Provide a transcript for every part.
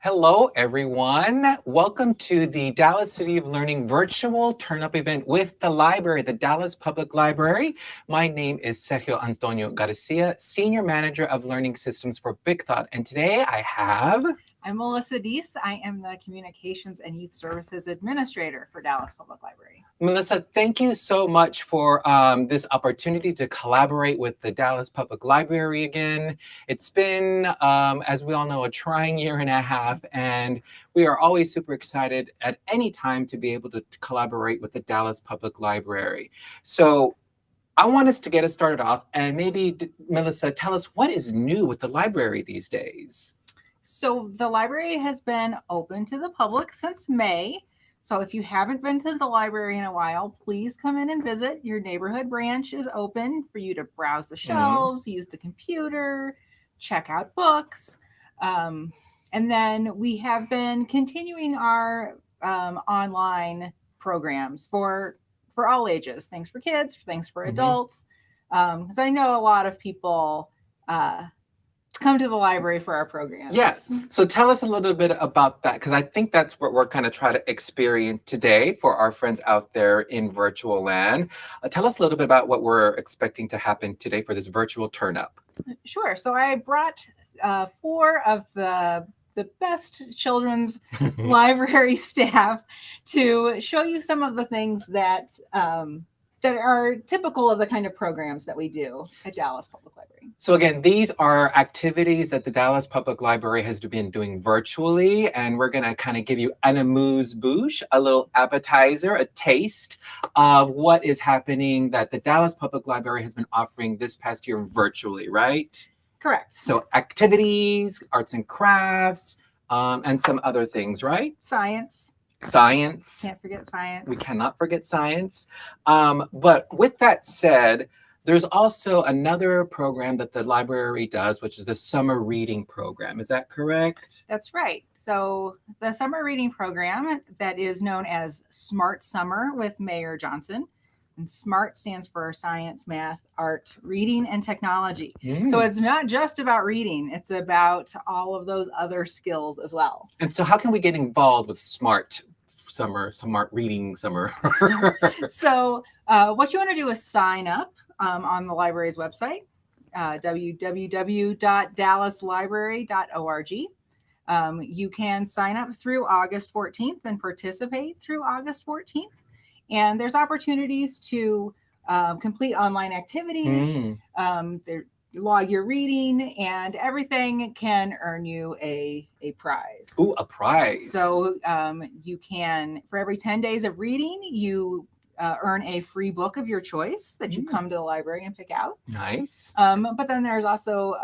Hello, everyone. Welcome to the Dallas City of Learning virtual turn-up event with the library, the Dallas Public Library. My name is Sergio Antonio Garcia, Senior Manager of Learning Systems for Big Thought. And today I have... I'm Melissa Deese. I am the Communications and Youth Services Administrator for Dallas Public Library. Melissa, thank you so much for this opportunity to collaborate with the Dallas Public Library again. It's been, as we all know, a trying year and a half, and we are always super excited at any time to be able to collaborate with the Dallas Public Library. So I want us to get us started off, and maybe, Melissa, tell us what is new with the library these days. So the library has been open to the public since May. So if you haven't been to the library in a while, please come in and visit. Your neighborhood branch is open for you to browse the shelves, use the computer, check out books. And then we have been continuing our online programs for all ages, things for kids, things for adults. Because I know a lot of people come to the library for our programs. Yes. So tell us a little bit about that, because I think that's what we're kind of trying to experience today for our friends out there in virtual land. Tell us a little bit about what we're expecting to happen today for this virtual turn-up. Sure. So I brought 4 of the best children's library staff to show you some of the things that that are typical of the kind of programs that we do at Dallas Public Library. So again, these are activities that the Dallas Public Library has been doing virtually, and we're going to kind of give you an amuse-bouche, a little appetizer, a taste of what is happening that the Dallas Public Library has been offering this past year virtually, right? Correct. So activities, arts and crafts, and some other things, right? Science. Science. Can't forget science. We cannot forget science. But with that said, there's also another program that the library does, which is the summer reading program. Is that correct? That's right. So the summer reading program that is known as Smart Summer with Mayor Johnson. And SMART stands for science, math, art, reading, and technology. So it's not just about reading. It's about all of those other skills as well. And so how can we get involved with SMART some aren't reading, some are. So what you want to do is sign up on the library's website, www.dallaslibrary.org. You can sign up through August 14th and participate through August 14th. And there's opportunities to complete online activities, log your reading, and everything can earn you a prize. Ooh, a prize. So you can, for every 10 days of reading, you earn a free book of your choice that you come to the library and pick out. Nice. But then there's also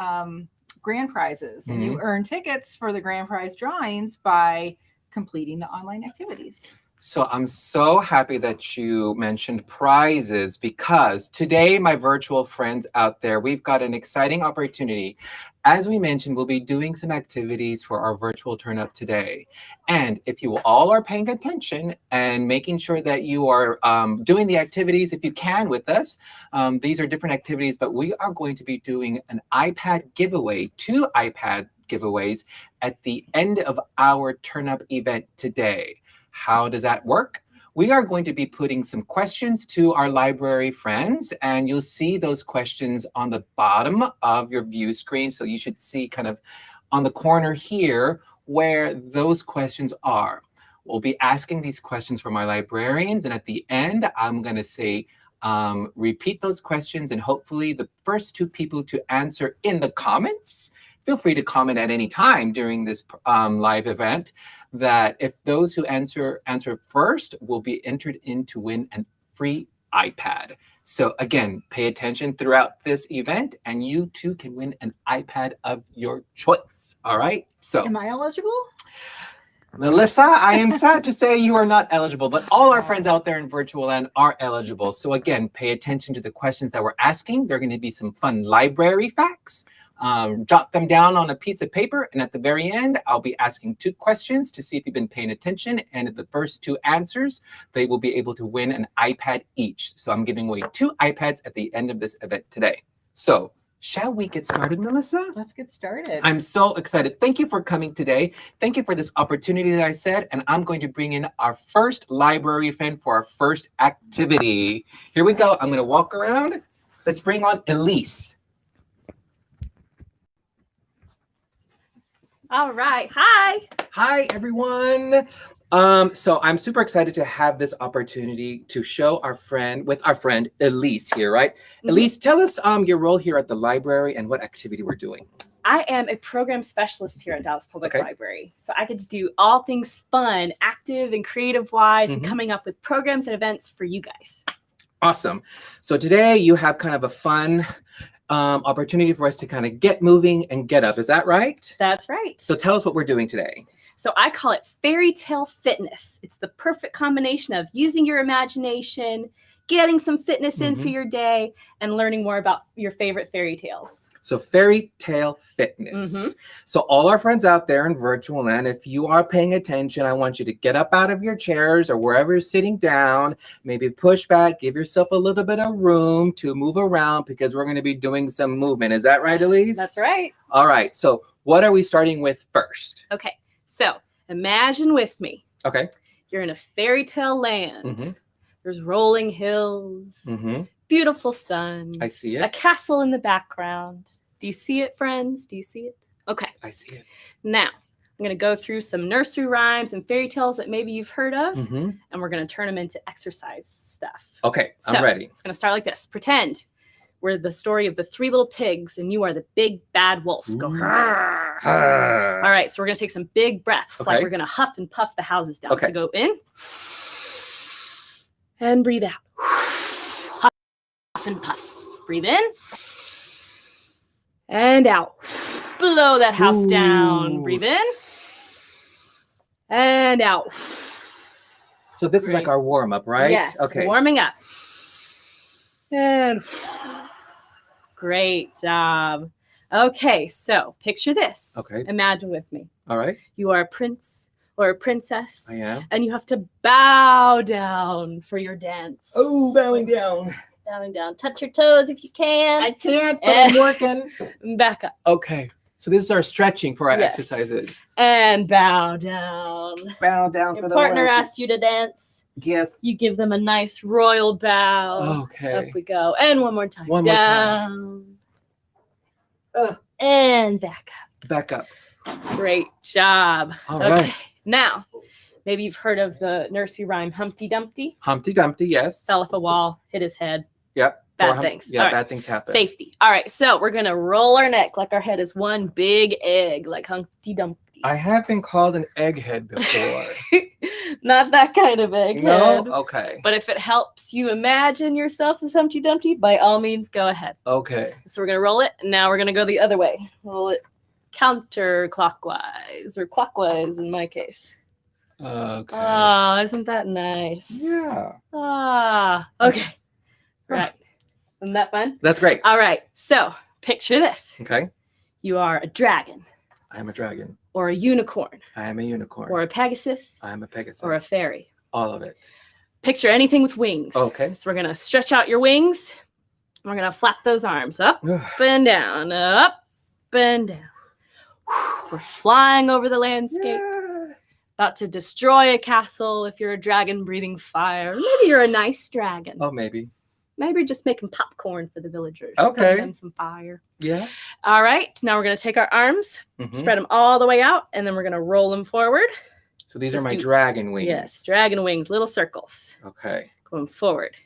grand prizes, and you earn tickets for the grand prize drawings by completing the online activities. So I'm so happy that you mentioned prizes, because today, my virtual friends out there, we've got an exciting opportunity. As we mentioned, we'll be doing some activities for our virtual turn up today. And if you all are paying attention and making sure that you are doing the activities, if you can, with us, these are different activities, but we are going to be doing an iPad giveaway, 2 iPad giveaways at the end of our turn up event today. How does that work? We are going to be putting some questions to our library friends, and you'll see those questions on the bottom of your view screen. So you should see kind of on the corner here where those questions are. We'll be asking these questions from our librarians, and at the end, I'm going to say, repeat those questions, and hopefully the first 2 people to answer in the comments, feel free to comment at any time during this live event, that if those who answer first will be entered in to win a free iPad. So again, pay attention throughout this event, and you too can win an iPad of your choice. All right. So am I eligible? Melissa, I am sad to say you are not eligible, but all our friends out there in virtual land are eligible. So again, pay attention to the questions that we're asking. There are going to be some fun library facts. Jot them down on a piece of paper, and at the very end, I'll be asking 2 questions to see if you've been paying attention, and at the first 2 answers, they will be able to win an iPad each. So I'm giving away 2 iPads at the end of this event today. So shall we get started, Melissa? Let's get started. I'm so excited. Thank you for coming today. Thank you for this opportunity that I said, and I'm going to bring in our first library friend for our first activity. Here we go. I'm going to walk around. Let's bring on Elise. All right. Hi. Hi, everyone. So I'm super excited to have this opportunity to show our friend Elise here, right? Elise, tell us your role here at the library and what activity we're doing. I am a program specialist here at Dallas Public Library. So I get to do all things fun, active and creative wise, and coming up with programs and events for you guys. Awesome. So today you have kind of a fun opportunity for us to kind of get moving and get up. Is that right? That's right. So tell us what we're doing today. So I call it fairy tale fitness. It's the perfect combination of using your imagination, getting some fitness in for your day, and learning more about your favorite fairy tales. So fairy tale fitness. So all our friends out there in virtual land, if you are paying attention, I want you to get up out of your chairs or wherever you're sitting down, maybe push back, give yourself a little bit of room to move around, because we're going to be doing some movement. Is that right, Elise? That's right. All right. So what are we starting with first? Okay. So imagine with me. Okay. You're in a fairy tale land. There's rolling hills. Beautiful sun. I see it. A castle in the background. Do you see it, friends? Do you see it? Okay. I see it. Now, I'm going to go through some nursery rhymes and fairy tales that maybe you've heard of, and we're going to turn them into exercise stuff. Okay, So, I'm ready. It's going to start like this. Pretend we're the story of the 3 little pigs, and you are the big bad wolf. Go. All right, so we're going to take some big breaths, like we're going to huff and puff the houses down. So go in and breathe out. And puff. Breathe in and out. Blow that house down. Breathe in and out. So this is like our warm up, right? Yes. Okay. Warming up. And great job. Okay, so picture this. Okay. Imagine with me. All right. You are a prince or a princess. I am. And you have to bow down for your dance. Oh, bowing down. Bowing down. Touch your toes if you can. I can't, but I'm working. Back up. Okay. So this is our stretching for our Yes. exercises. And bow down. Bow down Your for the partner royalty. asks you to dance. Yes. You give them a nice royal bow. Okay. Up we go. And one more time. One more time. Down. And back up. Back up. Great job. All right. Now, maybe you've heard of the nursery rhyme Humpty Dumpty. Humpty Dumpty, yes. Fell off a wall, hit his head. Yep. Bad things. Yeah, All right. bad things happen. Safety. All right, so we're going to roll our neck like our head is one big egg, like Humpty Dumpty. I have been called an egghead before. Not that kind of egghead. No? Okay. But if it helps you imagine yourself as Humpty Dumpty, by all means, go ahead. Okay. So we're going to roll it, and now we're going to go the other way. Roll it counterclockwise, or clockwise in my case. Okay. Oh, isn't that nice? Yeah. Okay. Right. Isn't that fun? That's great. All right. So picture this. Okay. You are a dragon, I am a dragon. or a unicorn, I am a unicorn. or a Pegasus, I am a Pegasus. or a fairy. All of it. Picture anything with wings. Okay. So we're going to stretch out your wings. We're going to flap those arms up Ugh. and down, up and down. We're flying over the landscape. Yeah. About to destroy a castle if you're a dragon breathing fire. Maybe you're a nice dragon. Oh, maybe. Maybe you're just making popcorn for the villagers. Okay. Putting them some fire. Yeah. All right. Now we're going to take our arms, Mhm. spread them all the way out, and then we're going to roll them forward. So these are Just my do- dragon wings. Yes, dragon wings, little circles Okay. going forward.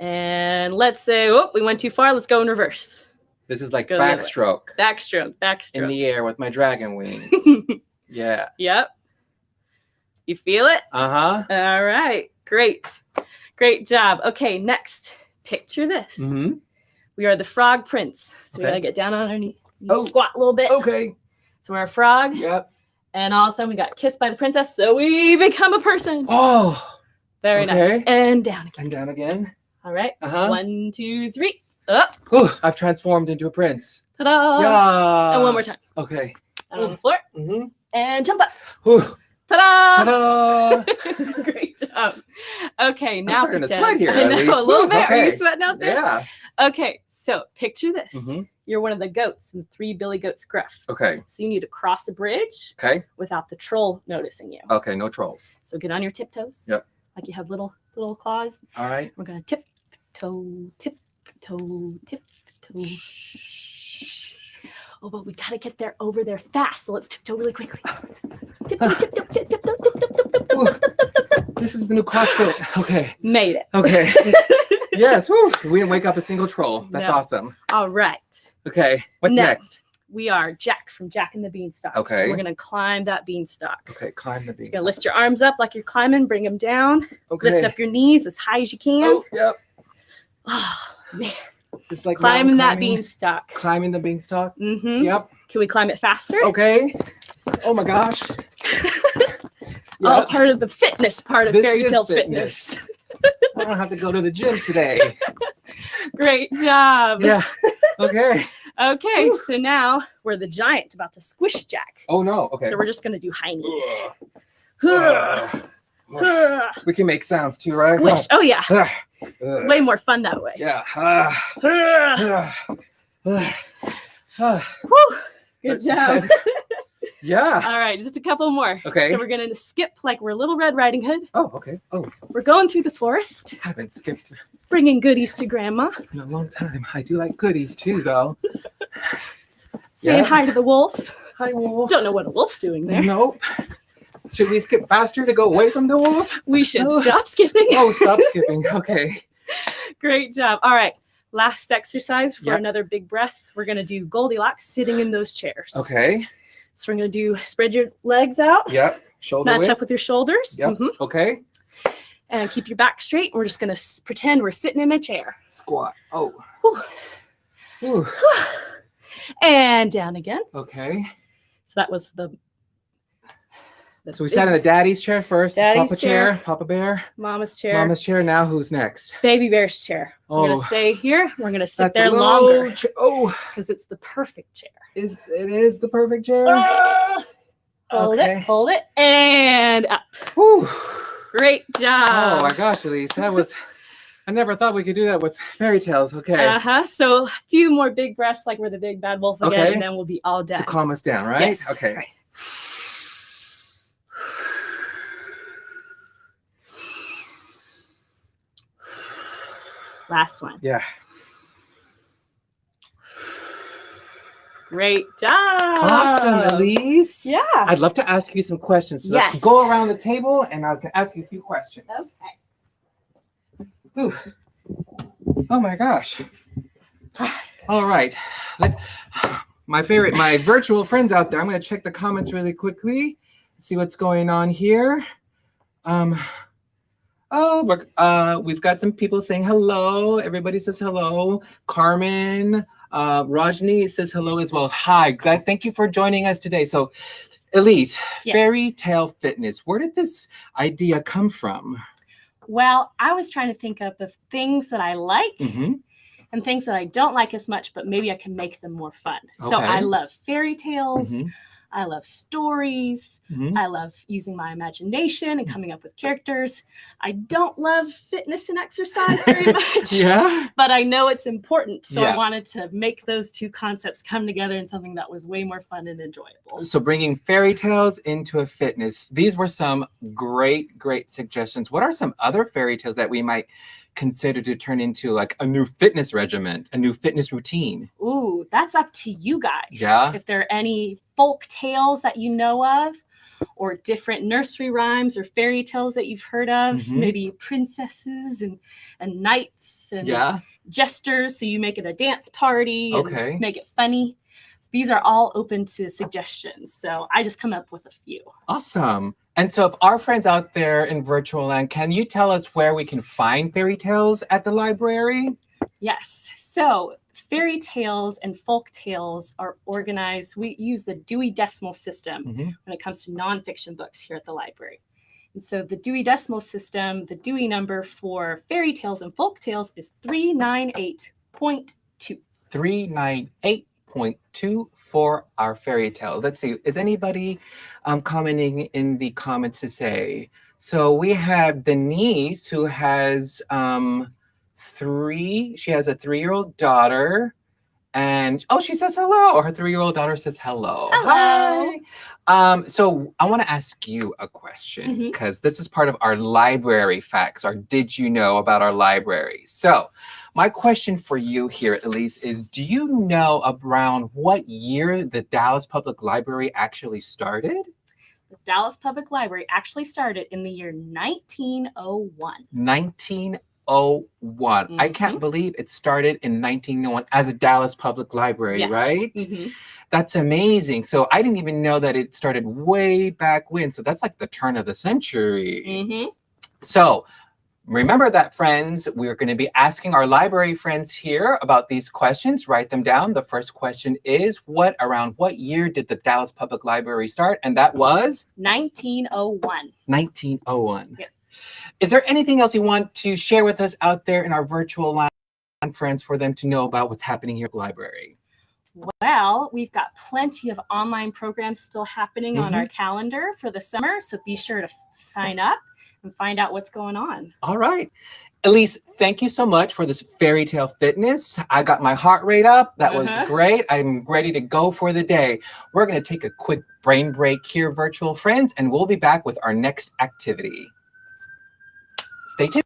And let's say, oh, we went too far. Let's go in reverse. This is like go the other way. backstroke Backstroke, backstroke. in the air with my dragon wings. Yeah. Yep. You feel it? Uh-huh. All right. Great. Great job. Okay, next. Picture this. Mm-hmm. We are the frog prince. So we Okay. got to get down on our knees. Oh. Squat a little bit. Okay. So we're a frog. Yep. And all of a sudden we got kissed by the princess. So we become a person. Oh. Very okay. nice. And down again. And down again. All right. Uh-huh. 1, 2, 3. Up. Whew, I've transformed into a prince. Ta-da. Yeah. And one more time. Okay. Down on the floor. Mm-hmm. And jump up. Whew. Ta-da. Ta-da. Great job. Okay, now starting to pretend. sweat here, I at know, least. a little Woo, bit. Are you okay. sweating out there? Yeah. Okay, so picture this. Mm-hmm. You're one of the goats in 3 Billy Goats Gruff. Okay. So you need to cross a bridge Okay. without the troll noticing you. Okay. No trolls. So get on your tiptoes. Yep. Like you have little claws. All right. We're gonna tiptoe, tiptoe, tiptoe. Oh, but we gotta get there over there fast. So let's tiptoe really quickly. Tiptoe, tiptoe, tiptoe, tiptoe. Ooh, this is the new CrossFit. Okay. Made it. Okay. Yes. Woo. We didn't wake up a single troll. That's No. awesome. All right. Okay. What's Now, next? We are Jack from Jack and the Beanstalk. Okay. We're gonna climb that beanstalk. Okay. Climb the So beans. you're gonna lift your arms up like you're climbing, bring them down, Okay. lift up your knees as high as you can. Oh, yep. Oh, man. It's like Climbing that mountain beanstalk. Climbing the beanstalk. Mm-hmm. Yep. Can we climb it faster? Okay. Oh my gosh. All Yep. part of the fitness part of This fairy is tale fitness. fitness. I don't have to go to the gym today. Great job. Yeah. Okay. Okay, Whew. so now we're the giant about to squish Jack. Oh no. Okay. So we're just gonna do high knees. We can make sounds too, right? Squish. Oh yeah. Ugh. It's way more fun that way. Yeah. Whew. Good job. Yeah. All right, just a couple more. Okay. So we're gonna skip like we're Little Red Riding Hood. Oh, okay. Oh, We're going through the forest, I haven't skipped bringing goodies to Grandma, in a long time. I do like goodies too, though. saying Yeah. hi to the wolf. Hi, wolf. Don't know what a wolf's doing there. Nope. Should we skip faster to go away from the wolf? We should Oh. stop skipping. Oh, stop skipping. Okay. Great job. All right. Last exercise for Yep. another big breath. We're going to do Goldilocks sitting in those chairs. Okay. So we're going to do spread your legs out, Yep. Shoulder match width. up with your shoulders, Yep. Okay. and keep your back straight. We're just going to pretend we're sitting in a chair. Squat. Oh. Whew. Whew. And down again. Okay. So that was the So we big sat in the daddy's chair first. Daddy's Papa chair. Papa bear. mama's chair, Mama's chair. Now who's next? baby bear's chair. We're going Oh. to stay here. We're going to sit That's a there low longer Oh, because it's the perfect chair. it is the perfect chair. Hold Okay. it, hold it, and up. Whew. Great job. Oh my gosh, Elise, that was I never thought we could do that with fairy tales. Okay. So a few more big breaths, like we're the big bad wolf again, Okay. and then we'll be all done. To calm us down, right? Yes. Okay. Right. Last one. Yeah. Great job. Awesome, Elise. Yeah. I'd love to ask you some questions. So Yes. let's go around the table and I can ask you a few questions. Okay. Ooh. Oh my gosh. All right. My virtual friends out there, I'm going to check the comments really quickly, see what's going on here. We've got some people saying hello. Everybody says hello. Carmen, Rajni says hello as well. Hi, thank you for joining us today. So, Elise, Yes. Fairy Tale Fitness, where did this idea come from? Well, I was trying to think of things that I like Mm-hmm. and things that I don't like as much, but maybe I can make them more fun. So Okay. I love fairy tales. Mm-hmm. I love stories. Mm-hmm. I love using my imagination and coming up with characters. I don't love fitness and exercise very much. Yeah. But I know it's important. So Yeah. I wanted to make those two concepts come together in something that was way more fun and enjoyable. So bringing fairy tales into a fitness. These were some great suggestions. What are some other fairy tales that we might consider to turn into like a new fitness regimen, a new fitness routine? Ooh, that's up to you guys. Yeah. If there are any folk tales that you know of, or different nursery rhymes or fairy tales that you've heard of, Mhm. maybe princesses and knights and Yeah. jesters, so you make it a dance party and Okay. make it funny. These are all open to suggestions. So I just come up with a few. Awesome. And so if our friends out there in virtual land, can you tell us where we can find fairy tales at the library? Yes. So fairy tales and folk tales are organized. We use the Dewey Decimal System Mm-hmm. when it comes to nonfiction books here at the library. And so the Dewey Decimal System, the Dewey number for fairy tales and folk tales is 398.2. 398.2 for our fairy tales. Let's see. Is anybody commenting in the comments to say? So we have Denise, who has she has a 3-year-old daughter, and she says hello. Or her 3-year-old daughter says hello. Hello. Hi. So I want to ask you a question, because this is part of our library facts, or did you know about our library? So my question for you here, Elise, is do you know around what year the Dallas Public Library actually started? The Dallas Public Library actually started in the year 1901. 1901. I can't believe it started in 1901 as a Dallas Public Library, Yes. right? Mm-hmm. That's amazing. So I didn't even know that it started way back when. So that's like the turn of the century. Mm-hmm. So remember that, friends, we're going to be asking our library friends here about these questions. Write them down. The first question is, around what year did the Dallas Public Library start? And that was? 1901. 1901. Yes. Is there anything else you want to share with us out there in our virtual line, friends, for them to know about what's happening here at the library? Well, we've got plenty of online programs still happening on our calendar for the summer. So be sure to sign up and find out what's going on. All right. Elise, thank you so much for this fairy tale fitness. I got my heart rate up. That was great. I'm ready to go for the day. We're going to take a quick brain break here, virtual friends, and we'll be back with our next activity. Stay tuned.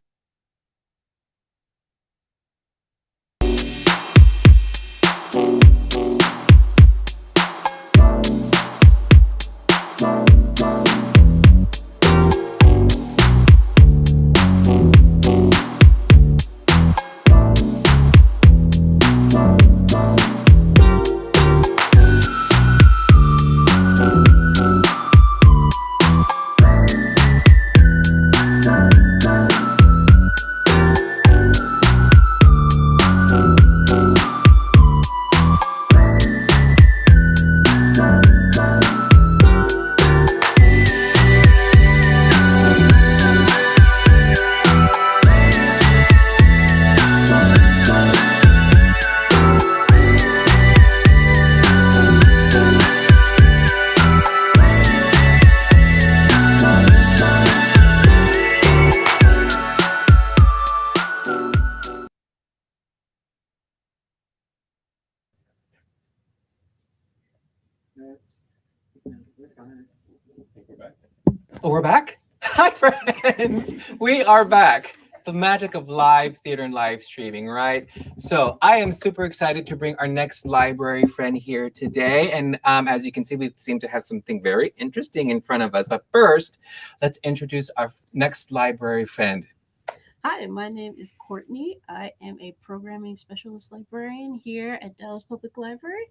Oh, we're back? Hi, friends. We are back. The magic of live theater and live streaming, right? So I am super excited to bring our next library friend here today. And as you can see, we seem to have something very interesting in front of us. But first, let's introduce our next library friend. Hi, my name is Courtney. I am a programming specialist librarian here at Dallas Public Library.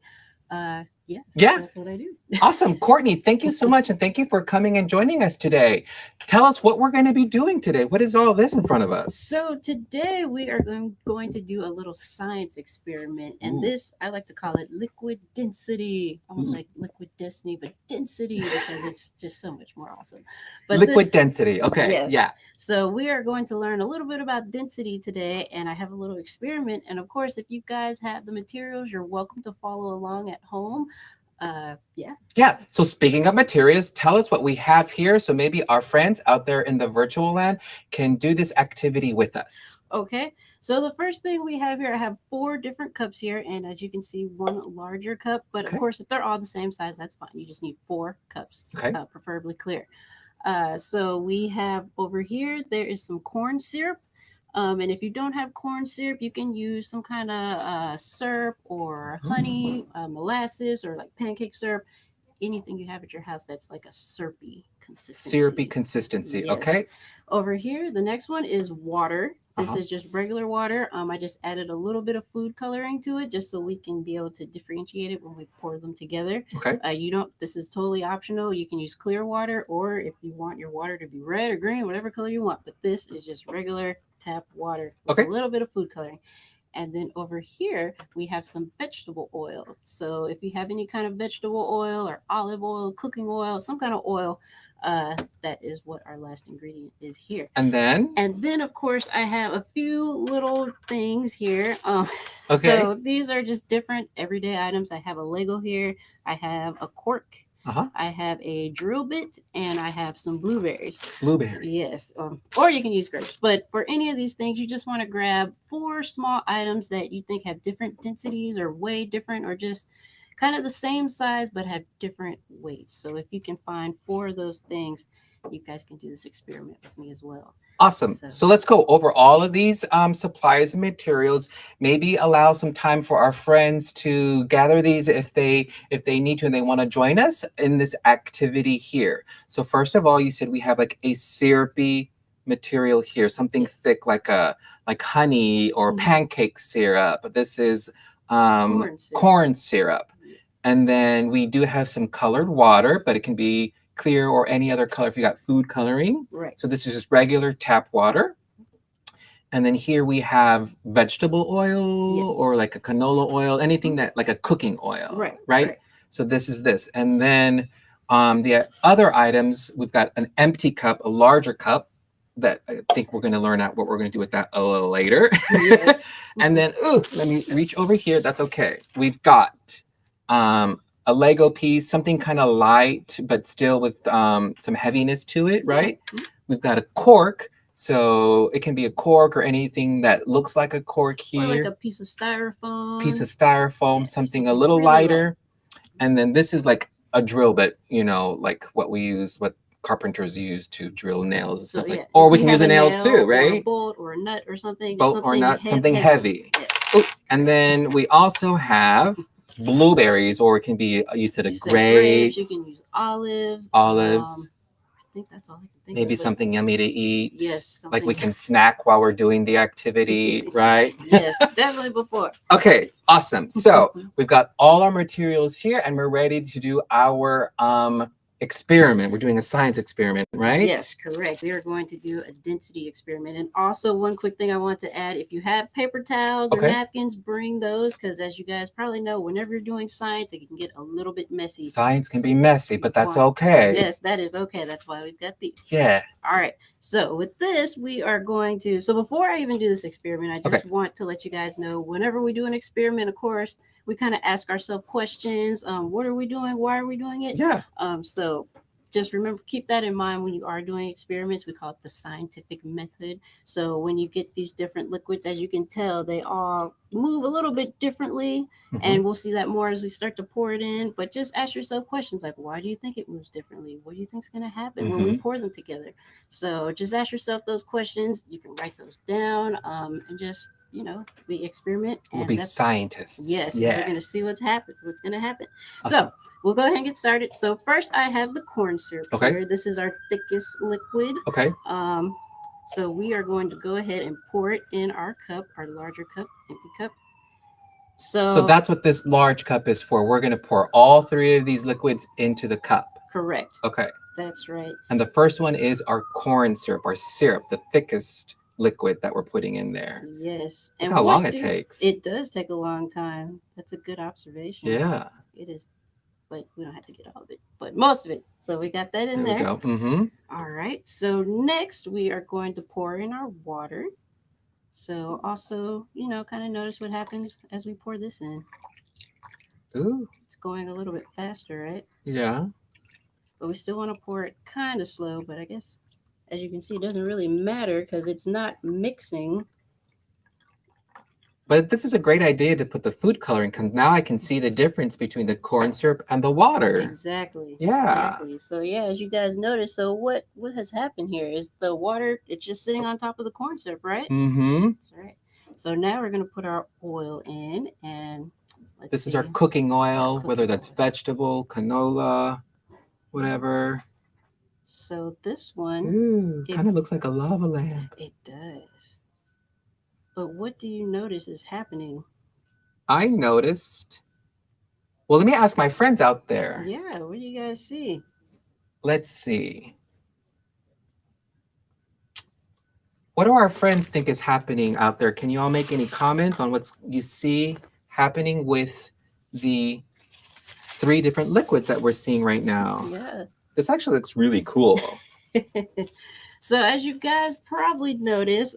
Yeah, that's what I do. Awesome. Courtney, thank you so much. And thank you for coming and joining us today. Tell us what we're going to be doing today. What is all this in front of us? So today we are going to do a little science experiment. And this, I like to call it liquid density, almost like liquid destiny, but density because it's just so much more awesome. But liquid density. Okay. Yes. Yeah. So we are going to learn a little bit about density today. And I have a little experiment. And of course, if you guys have the materials, you're welcome to follow along at home. Yeah. So speaking of materials, tell us what we have here. So maybe our friends out there in the virtual land can do this activity with us. Okay. So the first thing we have here, I have 4 different cups here. And as you can see, 1 larger cup. But of course, if they're all the same size, that's fine. You just need 4 cups, preferably clear. So we have over here, there is some corn syrup. And if you don't have corn syrup, you can use some kind of syrup or honey, molasses, or like pancake syrup. Anything you have at your house that's like a syrupy consistency. Syrupy consistency. Yes. Okay. Over here, the next one is water. This is just regular water. I just added a little bit of food coloring to it just so we can be able to differentiate it when we pour them together. Okay. This is totally optional. You can use clear water, or if you want your water to be red or green, whatever color you want. But this is just regular tap water with a little bit of food coloring. And then over here, we have some vegetable oil. So if you have any kind of vegetable oil or olive oil, cooking oil, some kind of oil, that is what our last ingredient is here. And then, of course, I have a few little things here. So these are just different everyday items. I have a Lego here. I have a cork. I have a drill bit, and I have some blueberries. Yes. Or you can use grapes. But for any of these things, you just want to grab 4 small items that you think have different densities or weigh different, or just kind of the same size but have different weights. So if you can find 4 of those things, you guys can do this experiment with me as well. Awesome. So let's go over all of these supplies and materials. Maybe allow some time for our friends to gather these if they need to and they want to join us in this activity here. So first of all, you said we have like a syrupy material here, something thick like honey or pancake syrup. This is corn syrup. And then we do have some colored water, but it can be clear or any other color if you got food coloring. Right. So this is just regular tap water. And then here we have vegetable oil or like a canola oil, anything that like a cooking oil. Right. So this is this. And then the other items, we've got an empty cup, a larger cup that I think we're going to learn out what we're going to do with that a little later. Yes. And then, let me reach over here. That's okay. We've got a Lego piece, something kind of light, but still with some heaviness to it, right? We've got a cork. So it can be a cork or anything that looks like a cork here. Or like a piece of styrofoam. Something a little really lighter. Low. And then this is like a drill bit, like what we use, what carpenters use to drill nails and stuff like that. Or we can use a nail too, right? Or a bolt or a nut or something. Bolt or nut, something heavy. Yes. And then we also have blueberries, or it can be, you said a grape. You can use olives. I think that's all I can think maybe of. Something yummy to eat. Yes. Like we can snack while we're doing the activity, right? Yes, definitely before. Okay, awesome. So we've got all our materials here and we're ready to do our experiment. We're doing a science experiment, right? Yes, correct. We are going to do a density experiment. And also one quick thing I want to add, if you have paper towels or napkins, bring those, because as you guys probably know, whenever you're doing science, it can get a little bit messy. Science can be messy, but that's okay. Yes, that is okay. That's why we've got these. Yeah. All right. So with this, we are going to, so before I even do this experiment, I just want to let you guys know, whenever we do an experiment, of course, we kind of ask ourselves questions. What are we doing? Why are we doing it? Yeah. So just remember, keep that in mind when you are doing experiments. We call it the scientific method. So when you get these different liquids, as you can tell, they all move a little bit differently. Mm-hmm. And we'll see that more as we start to pour it in. But just ask yourself questions like, why do you think it moves differently? What do you think is going to happen when we pour them together? So just ask yourself those questions. You can write those down and just, we experiment. And we'll be scientists. Yes. Yeah. We're going to see what's going to happen. Awesome. So we'll go ahead and get started. So first I have the corn syrup here. This is our thickest liquid. Okay. So we are going to go ahead and pour it in our cup, our larger cup, empty cup. So that's what this large cup is for. We're going to pour all 3 of these liquids into the cup. Correct. Okay. That's right. And the first one is our corn syrup, our syrup, the thickest liquid that we're putting in there. Yes. And how long it takes. It does take a long time. That's a good observation. Yeah. It is, but we don't have to get all of it, but most of it. So we got that in there. There we go. Mm-hmm. All right. So next we are going to pour in our water. So also, kind of notice what happens as we pour this in. Ooh. It's going a little bit faster, right? Yeah. But we still want to pour it kind of slow, but I guess, as you can see, it doesn't really matter because it's not mixing. But this is a great idea to put the food coloring, because now I can see the difference between the corn syrup and the water. Exactly. Yeah. Exactly. So yeah, as you guys notice, so what has happened here is the water, it's just sitting on top of the corn syrup, right? Mm-hmm. That's right. So now we're going to put our oil in, and this is our cooking oil, whether that's vegetable, canola, whatever. So this one, kind of looks like a lava lamp. It does. But what do you notice is happening? I noticed. Well, let me ask my friends out there. Yeah, what do you guys see? Let's see. What do our friends think is happening out there? Can you all make any comments on what you see happening with the 3 different liquids that we're seeing right now? Yeah. This actually looks really cool. So as you guys probably noticed,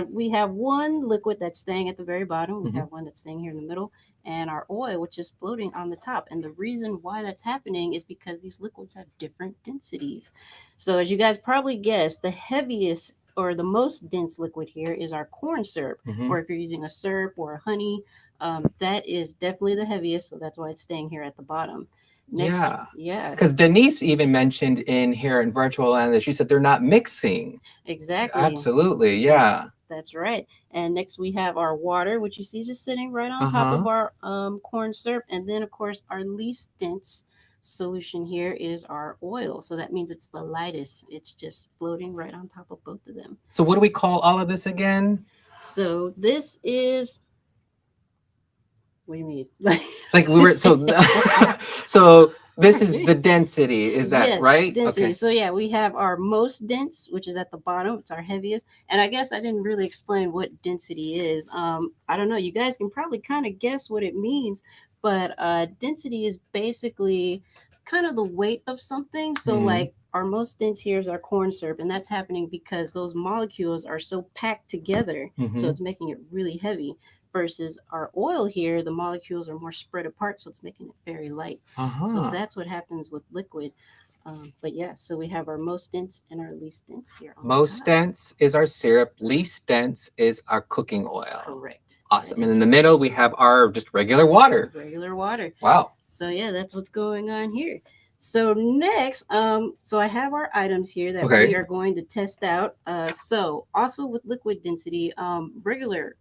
we have one liquid that's staying at the very bottom. We have one that's staying here in the middle, and our oil, which is floating on the top. And the reason why that's happening is because these liquids have different densities. So as you guys probably guessed, the heaviest or the most dense liquid here is our corn syrup. Or if you're using a syrup or a honey, that is definitely the heaviest. So that's why it's staying here at the bottom. Next, yeah. Because Denise even mentioned in here in virtual land that she said they're not mixing. Exactly. Absolutely, yeah. That's right. And next we have our water, which you see just sitting right on top of our corn syrup. And then, of course, our least dense solution here is our oil. So that means it's the lightest. It's just floating right on top of both of them. So what do we call all of this again? So this is... What do you mean? Like we were so this is the density, is that right? Density. Okay. So yeah, we have our most dense, which is at the bottom. It's our heaviest. And I guess I didn't really explain what density is. I don't know. You guys can probably kind of guess what it means, but density is basically kind of the weight of something. So like our most dense here is our corn syrup, and that's happening because those molecules are so packed together. So it's making it really heavy. Versus our oil here, the molecules are more spread apart, so it's making it very light. So that's what happens with liquid. But yeah, so we have our most dense and our least dense here. Most dense is our syrup. Least dense is our cooking oil. Correct. Awesome. And in the middle, we have our just regular water. Regular water. Wow. So yeah, that's what's going on here. So next, so I have our items here that we are going to test out. So also with liquid density, regular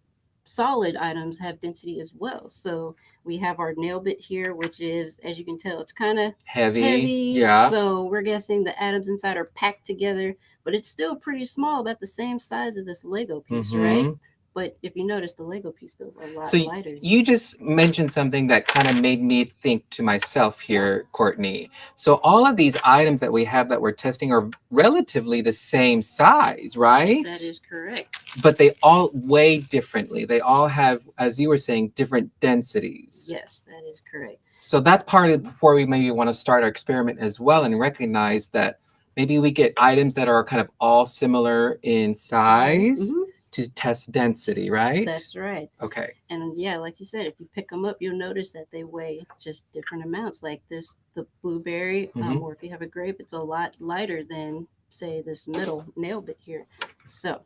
solid items have density as well. So we have our nail bit here, which is, as you can tell, it's kind of heavy. Yeah. So we're guessing the atoms inside are packed together, but it's still pretty small, about the same size of this Lego piece, right? But if you notice, the Lego piece feels a lot lighter. You just mentioned something that kind of made me think to myself here, Courtney. So all of these items that we have that we're testing are relatively the same size, right? That is correct. But they all weigh differently. They all have, as you were saying, different densities. Yes, that is correct. So that's part of before we maybe want to start our experiment as well and recognize that maybe we get items that are kind of all similar in size. to test density, right? That's right. Okay. And yeah, like you said, if you pick them up, you'll notice that they weigh just different amounts. Like this, the blueberry, or if you have a grape, it's a lot lighter than, say, this middle nail bit here. So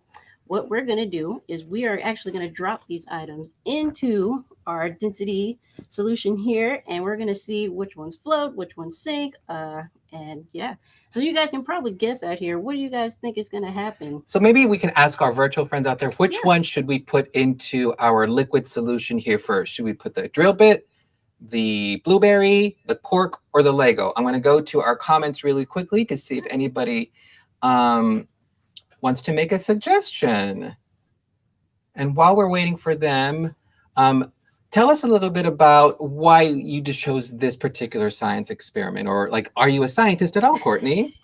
what we're going to do is we are actually going to drop these items into our density solution here, and we're going to see which ones float, which ones sink, and yeah. So you guys can probably guess out here, what do you guys think is going to happen? So maybe we can ask our virtual friends out there, which one should we put into our liquid solution here first? Should we put the drill bit, the blueberry, the cork, or the Lego? I'm going to go to our comments really quickly to see if anybody wants to make a suggestion. And while we're waiting for them, tell us a little bit about why you just chose this particular science experiment, or like, are you a scientist at all, Courtney?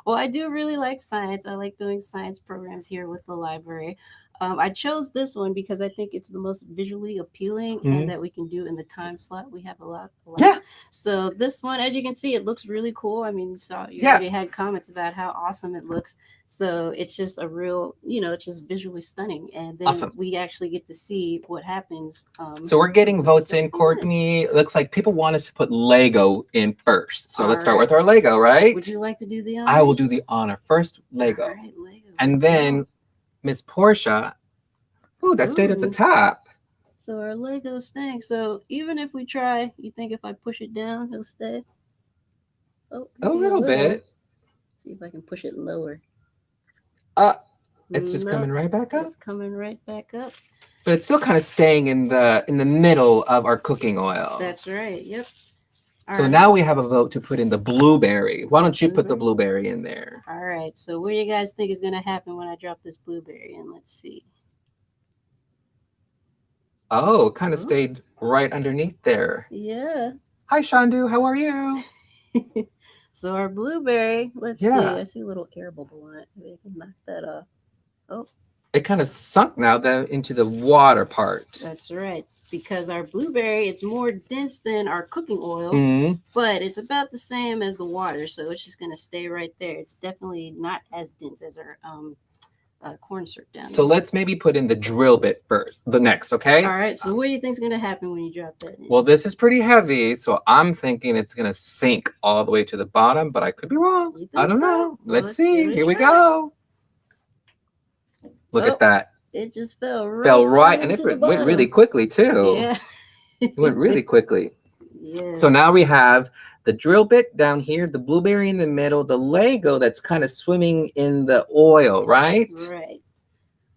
Well, I do really like science. I like doing science programs here with the library. I chose this one because I think it's the most visually appealing and that we can do in the time slot. We have a lot. Yeah. So this one, as you can see, it looks really cool. I mean, you already had comments about how awesome it looks. So it's just a real, it's just visually stunning. And then we actually get to see what happens. So we're getting votes in, Courtney. It looks like people want us to put Lego in first. So let's start with our Lego, right? Would you like to do the honor? I will do the honor. First, Lego. All right, Lego. And then Miss Portia. Ooh, that stayed at the top. So our Lego's staying. So even if we try, you think if I push it down, he'll stay? Oh, a little bit. See if I can push it lower. It's just coming right back up. It's coming right back up. But it's still kind of staying in the middle of our cooking oil. That's right. Yep. So now we have a vote to put in the blueberry. Why don't you put the blueberry in there? All right. So what do you guys think is going to happen when I drop this blueberry in? Let's see. Oh, it kind of stayed right underneath there. Yeah. Hi, Shandu. How are you? So our blueberry, let's see. I see a little air bubble on it. Maybe I can knock that off. Oh. It kind of sunk now into the water part. That's right. Because our blueberry, it's more dense than our cooking oil, but it's about the same as the water. So it's just going to stay right there. It's definitely not as dense as our corn syrup down there. So let's maybe put in the drill bit first, the next, okay? All right. So what do you think is going to happen when you drop that in? Well, this is pretty heavy, so I'm thinking it's going to sink all the way to the bottom, but I could be wrong. I don't know. Well, let's see. Here we go. Look at that. It just fell right and it went really quickly too. Yeah. It went really quickly. Yeah. So now we have the drill bit down here, the blueberry in the middle, the Lego that's kind of swimming in the oil, right? Right.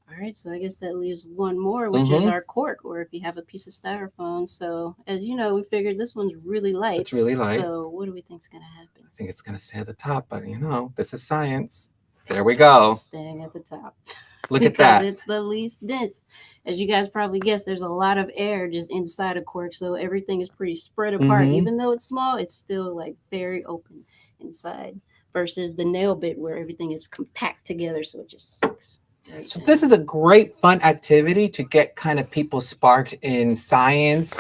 All right. So I guess that leaves one more, which is our cork, or if you have a piece of styrofoam. So as you know, we figured this one's really light. It's really light. So what do we think is going to happen? I think it's going to stay at the top, but this is science. There we go. It's staying at the top. Look at that. Because it's the least dense. As you guys probably guessed, there's a lot of air just inside a cork. So everything is pretty spread apart. Even though it's small, it's still like very open inside versus the nail bit where everything is compact together. So it just sinks. Right so this is a great fun activity to get kind of people sparked in science.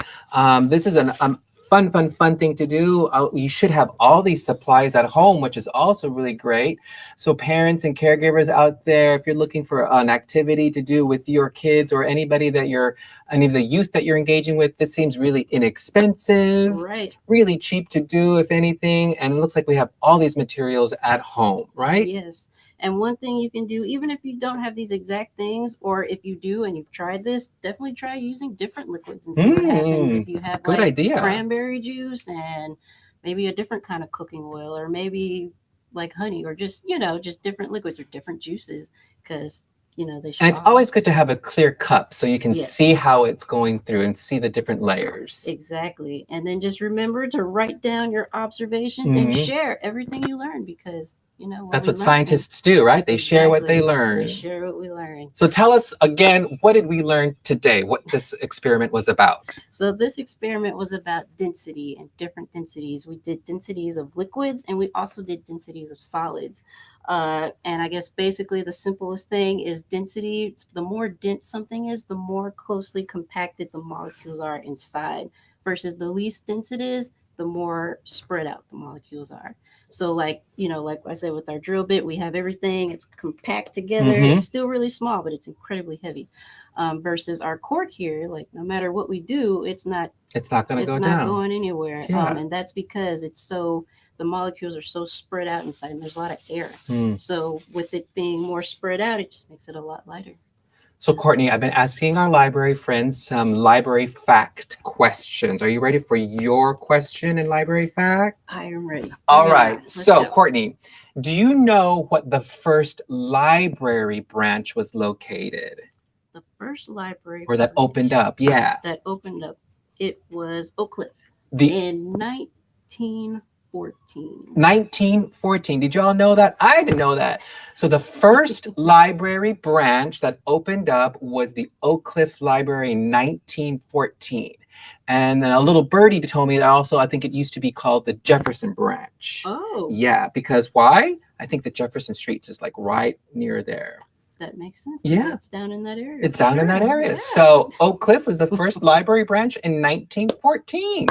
This is a fun thing to do. You should have all these supplies at home, which is also really great. So parents and caregivers out there, if you're looking for an activity to do with your kids or anybody that any of the youth that you're engaging with, this seems really inexpensive, really cheap to do, if anything. And it looks like we have all these materials at home, right? Yes. And one thing you can do, even if you don't have these exact things, or if you do and you've tried this, definitely try using different liquids and see what happens. If you have good idea. Cranberry juice and maybe a different kind of cooking oil, or maybe like honey, or just, just different liquids or different juices, because, they should. And it's always good to have a clear cup so you can see how it's going through and see the different layers. Exactly. And then just remember to write down your observations and share everything you learn, because that's what scientists do, right? They share what they learn. They share what we learn. So tell us again, what did we learn today? What this experiment was about? So this experiment was about density and different densities. We did densities of liquids, and we also did densities of solids. And I guess basically the simplest thing is density. The more dense something is, the more closely compacted the molecules are inside, versus the least dense it is, the more spread out the molecules are. So like, you know, like I said, with our drill bit, we have everything, it's compact together. It's still really small, but it's incredibly heavy. Versus our cork here, like no matter what we do, it's not going to go down. It's not going anywhere. Yeah. And that's because the molecules are so spread out inside, and there's a lot of air. So with it being more spread out, it just makes it a lot lighter. So Courtney, I've been asking our library friends some library fact questions. Are you ready for your question in library fact? I am ready. All right. So Courtney, do you know what the first library branch was located? The first library or that opened up, yeah. That opened up. It was Oak Cliff in 1914. 1914. Did y'all know that? I didn't know that. So the first library branch that opened up was the Oak Cliff Library in 1914. And then a little birdie told me that also, I think it used to be called the Jefferson branch. Oh. Yeah, because why? I think the Jefferson Street's just like right near there. That makes sense. Yeah. It's down in that area. It's down in that area. Yeah. So Oak Cliff was the first library branch in 1914.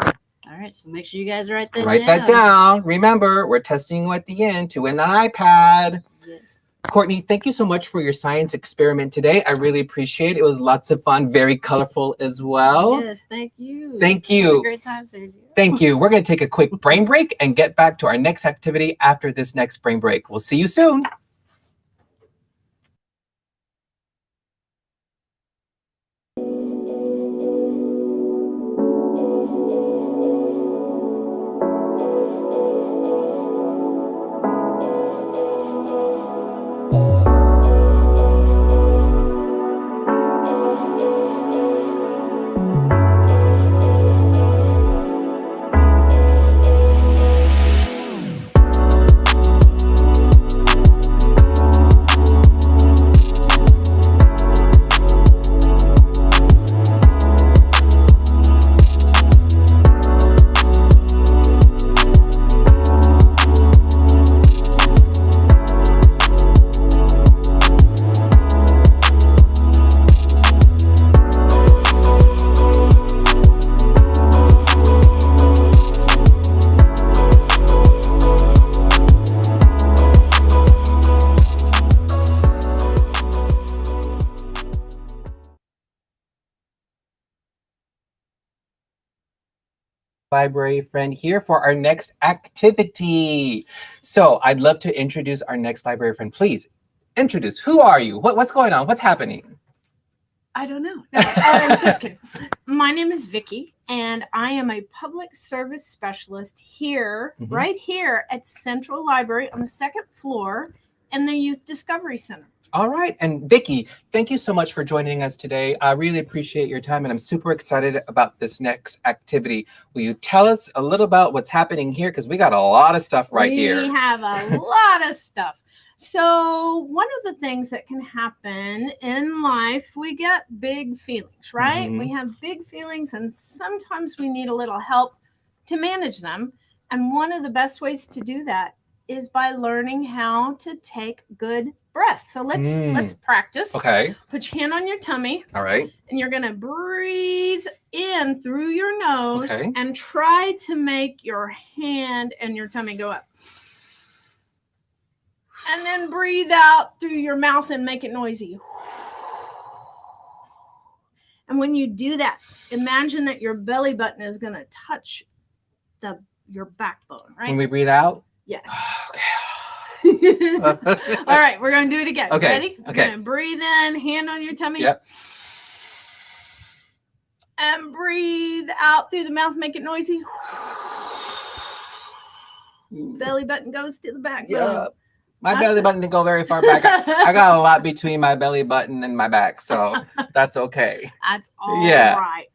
All right, so make sure you guys write that down. Write that down. Remember, we're testing you at the end to win an iPad. Yes. Courtney, thank you so much for your science experiment today. I really appreciate it. It was lots of fun, very colorful as well. Yes, thank you. Thank you. Great time, Sergio. Thank you. We're going to take a quick brain break and get back to our next activity after this next brain break. We'll see you soon. Library friend here for our next activity. So I'd love to introduce our next library friend. Please introduce. Who are you? What's going on? What's happening? I don't know. No, I'm just kidding. My name is Vicky, and I am a public service specialist here, right here at Central Library on the second floor in the Youth Discovery Center. All right. And Vicky, thank you so much for joining us today. I really appreciate your time, and I'm super excited about this next activity. Will you tell us a little about what's happening here? Because we got a lot of stuff here. We have a lot of stuff. So one of the things that can happen in life, we get big feelings, right? We have big feelings, and sometimes we need a little help to manage them. And one of the best ways to do that is by learning how to take good breath. So let's practice. Okay. Put your hand on your tummy. All right. And you're going to breathe in through your nose and try to make your hand and your tummy go up. And then breathe out through your mouth and make it noisy. And when you do that, imagine that your belly button is going to touch your backbone, right? When we breathe out? Yes. Okay. All right, we're going to do it again. Okay. Ready? Okay. We're going to breathe in, hand on your tummy. Yep. And breathe out through the mouth, make it noisy. Belly button goes to the backbone. Yeah. My belly button didn't go very far back. I got a lot between my belly button and my back, so that's okay. That's all right.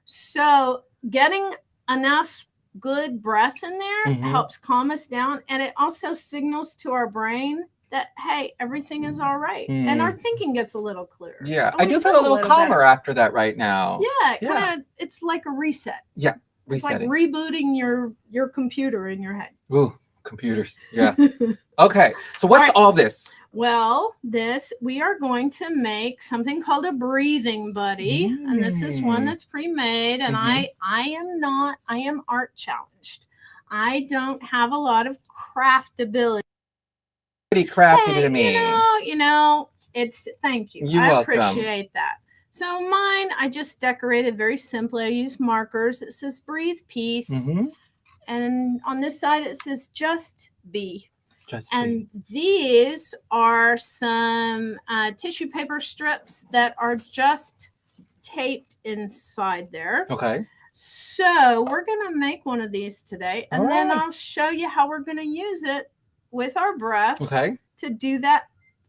So getting enough good breath in there helps calm us down, and it also signals to our brain that, hey, everything is all right. And our thinking gets a little clearer. Yeah, I do feel a little calmer after that right now. Yeah, it's like a reset. Yeah, resetting. It's like rebooting your computer in your head. Ooh, Computers. Yeah. Okay. So what's all this? Well, we are going to make something called a breathing buddy. And this is one that's pre-made. And I am art challenged. I don't have a lot of craft ability. Pretty crafty to me. You know, thank you. You're welcome. Appreciate that. So mine, I just decorated very simply. I use markers. It says breathe peace. And on this side, it says just be. And these are some tissue paper strips that are just taped inside there. Okay. So we're going to make one of these today. And then I'll show you how we're going to use it with our breath to do that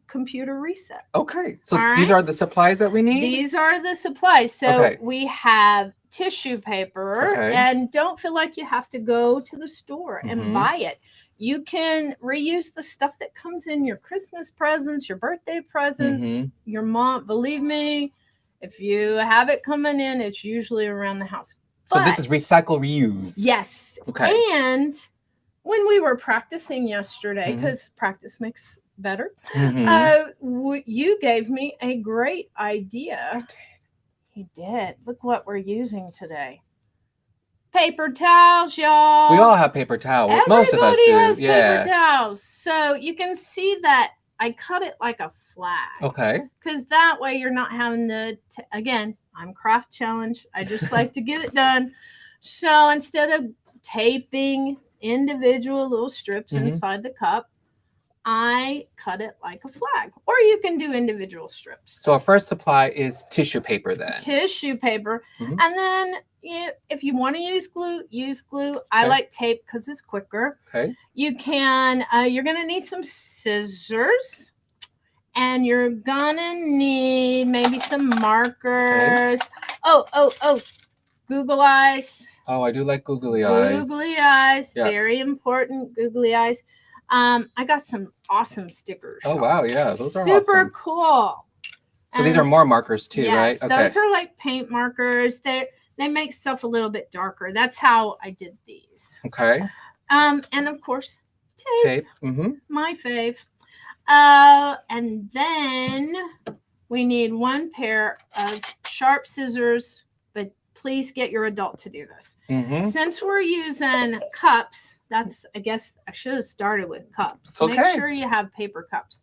computer reset. Okay. So these are the supplies that we need? These are the supplies. So we have tissue paper, and don't feel like you have to go to the store and buy it. You can reuse the stuff that comes in your Christmas presents, your birthday presents, your mom. Believe me, if you have it coming in, it's usually around the house. So this is recycle, reuse. Yes. Okay. And when we were practicing yesterday, because practice makes better, you gave me a great idea. He did. Look what we're using today. Paper towels, y'all. We all have paper towels. Most of us do. Everybody has paper towels. So you can see that I cut it like a flag. Okay. Because that way you're not having to, again, I'm craft challenge. I just like to get it done. So instead of taping individual little strips inside the cup, I cut it like a flag. Or you can do individual strips. So our first supply is tissue paper then. Tissue paper. And then if you want to use glue, use glue. I like tape because it's quicker. Okay. You can, you're going to need some scissors. And you're going to need maybe some markers. Oh, Google eyes. Oh, I do like googly eyes. Googly eyes. Yeah. Very important, googly eyes. I got some awesome stickers. Oh, wow. Yeah, those are super awesome. Cool. So these are more markers too, right? Okay. Those are like paint markers. They make stuff a little bit darker. That's how I did these. Okay. And of course, tape. My fave. And then we need one pair of sharp scissors, but please get your adult to do this. Since we're using cups, I guess I should have started with cups. Make sure you have paper cups.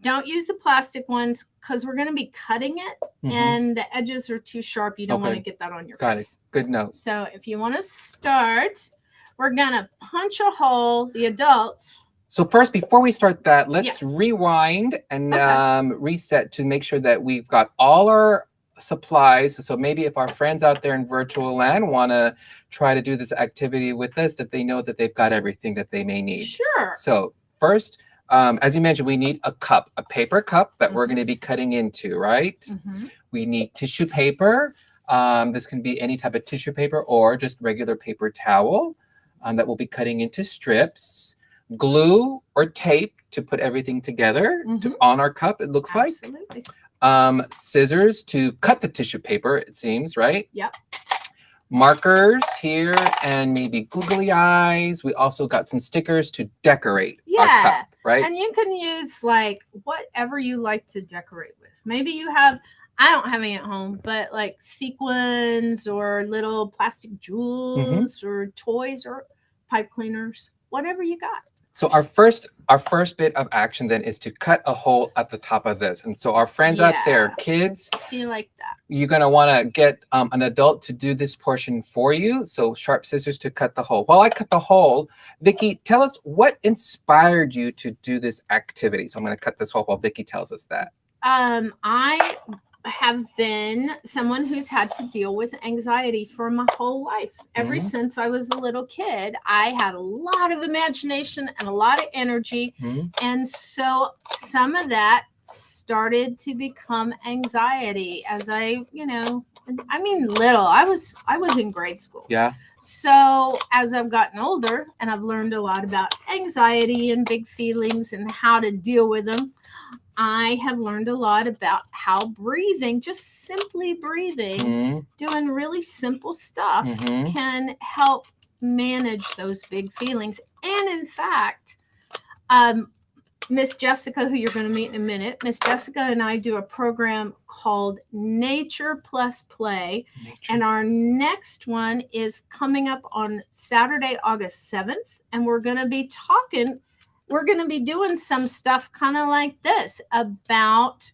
Don't use the plastic ones because we're going to be cutting it and the edges are too sharp. You don't want to get that on your face. Got it. Good note. So if you want to start, we're going to punch a hole, the adult. So first, before we start that, let's rewind and reset to make sure that we've got all our supplies. So maybe if our friends out there in virtual land want to try to do this activity with us, that they know that they've got everything that they may need. Sure. So first, as you mentioned, we need a cup, a paper cup that we're going to be cutting into, right? We need tissue paper. This can be any type of tissue paper or just regular paper towel that we'll be cutting into strips. Glue or tape to put everything together on our cup, it looks like. Scissors to cut the tissue paper, it seems, right? Yep. Markers here and maybe googly eyes. We also got some stickers to decorate our cup, right? And you can use like whatever you like to decorate with. Maybe you have, I don't have any at home, but like sequins or little plastic jewels or toys or pipe cleaners, whatever you got. So our first bit of action then is to cut a hole at the top of this. And so our friends out there, kids, see like that. You're going to want to get an adult to do this portion for you. So sharp scissors to cut the hole. While I cut the hole, Vicki, tell us what inspired you to do this activity. So I'm going to cut this hole while Vicki tells us that. I have been someone who's had to deal with anxiety for my whole life. Ever since I was a little kid, I had a lot of imagination and a lot of energy. And so some of that started to become anxiety as I was in grade school. Yeah. So as I've gotten older and I've learned a lot about anxiety and big feelings and how to deal with them, I have learned a lot about how breathing, just simply breathing, doing really simple stuff can help manage those big feelings And in fact, Miss Jessica, who you're going to meet in a minute, Miss Jessica and I do a program called Nature Plus Play. And our next one is coming up on Saturday, August 7th. And we're going to be doing some stuff kind of like this about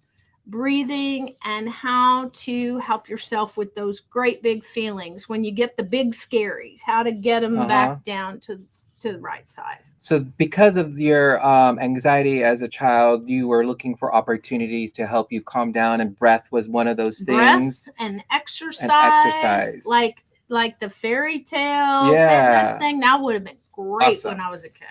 breathing and how to help yourself with those great big feelings when you get the big scaries, how to get them back down to the right size. So because of your anxiety as a child, you were looking for opportunities to help you calm down, and breath was one of those things. Breath and exercise. Like the fairy tale fitness thing. That would have been great when I was a kid.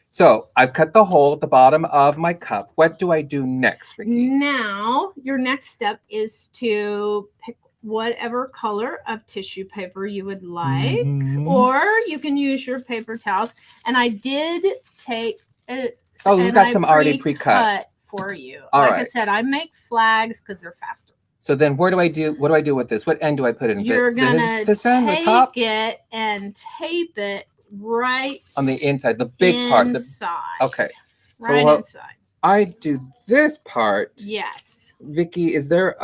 So I've cut the hole at the bottom of my cup. What do I do next, Ricky? Now, your next step is to pick whatever color of tissue paper you would like, or you can use your paper towels. And I did take it. Oh, you've got some already pre-cut for you. All like right. I said, I make flags because they're faster. So then what do I do with this? What end do I put it in? You're going to take it and tape it right on the inside, the big part. Okay. Right so inside. I do this part. Yes. Vicky, is there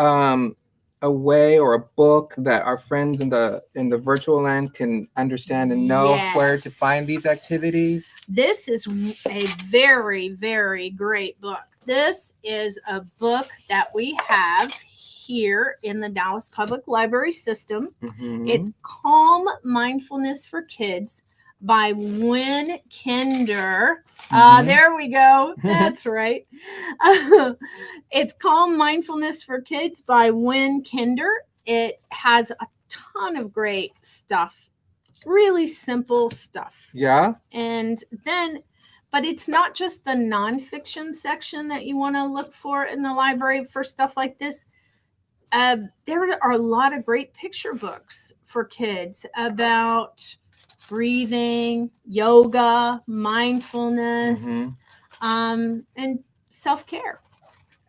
a way or a book that our friends in the virtual land can understand and know where to find these activities? This is a very, very great book. This is a book that we have here in the Dallas Public Library system. It's Calm Mindfulness for Kids by Wynn Kinder. There we go. That's right. It's Calm Mindfulness for Kids by Wynn Kinder. It has a ton of great stuff, really simple stuff. Yeah. And then, but it's not just the nonfiction section that you want to look for in the library for stuff like this. There are a lot of great picture books for kids about breathing, yoga, mindfulness, and self-care.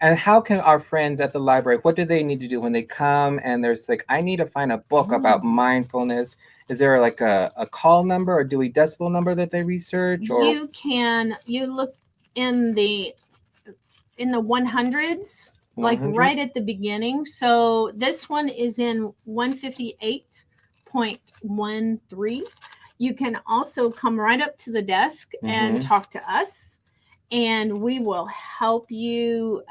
And how can our friends at the library, what do they need to do when they come and there's like, I need to find a book about mindfulness? Is there like a call number or Dewey Decibel number that they research? Or you look in the 100s, like right at the beginning. So this one is in 158.13. You can also come right up to the desk and talk to us, and we will help you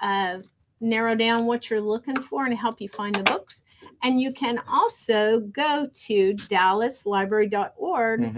narrow down what you're looking for and help you find the books. And you can also go to dallaslibrary.org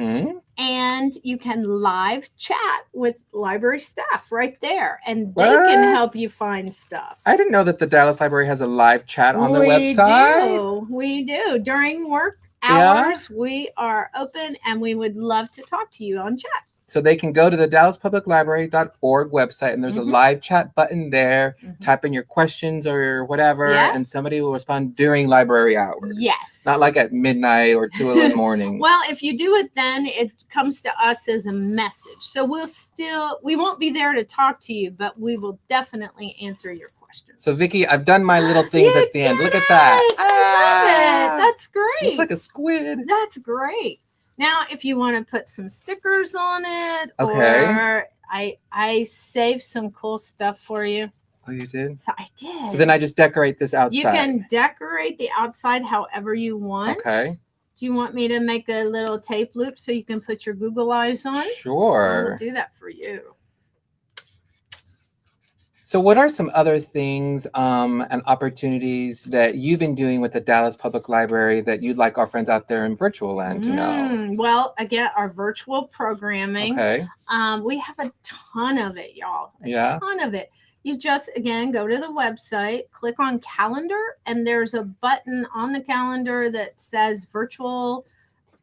and you can live chat with library staff right there, and they can help you find stuff. I didn't know that the Dallas Library has a live chat on their website. We do. During work hours, we are open, and we would love to talk to you on chat. So they can go to the dallaspubliclibrary.org website, and there's a live chat button there. Type in your questions or whatever, and somebody will respond during library hours. Yes. Not like at midnight or 2 in the morning. Well, if you do it then, it comes to us as a message. So we won't be there to talk to you, but we will definitely answer your questions. So Vicky, I've done my little things at the end. Look at that. I love it. That's great. Looks like a squid. That's great. Now, if you want to put some stickers on it, or I saved some cool stuff for you. Oh, you did? So I did. So then I just decorate this outside. You can decorate the outside however you want. Okay. Do you want me to make a little tape loop so you can put your Google eyes on? Sure. I'll do that for you. So what are some other things and opportunities that you've been doing with the Dallas Public Library that you'd like our friends out there in virtual land to know? Well, again, our virtual programming. Okay. We have a ton of it, y'all. A ton of it. You just, again, go to the website, click on calendar, and there's a button on the calendar that says virtual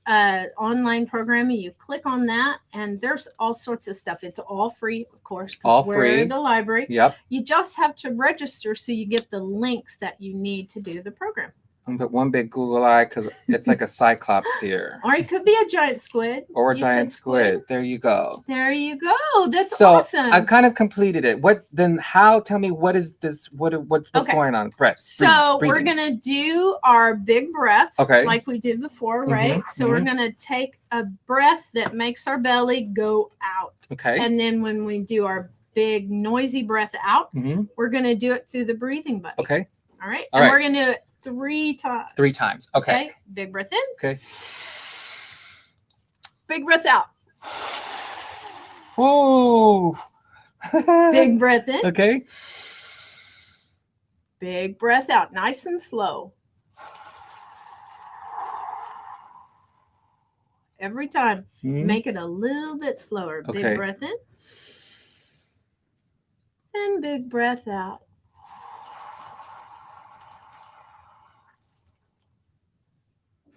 online programming. You click on that, and there's all sorts of stuff. It's all free, of course, because we're the library. Yep. You just have to register so you get the links that you need to do the program. But one big Google eye because it's like a cyclops here. Or it could be a giant squid. Or a giant squid. There you go. There you go. That's so awesome. I've kind of completed it. Tell me, what is this? What's going on? Breath. So we're going to do our big breath. Okay. Like we did before, right? So we're going to take a breath that makes our belly go out. Okay. And then when we do our big noisy breath out, we're going to do it through the breathing button. Okay. All right. And we're going to do it 3 times. 3 times. Okay. Big breath in. Okay. Big breath out. Ooh. Big breath in. Okay. Big breath out. Nice and slow. Every time. Make it a little bit slower. Okay. Big breath in. And big breath out.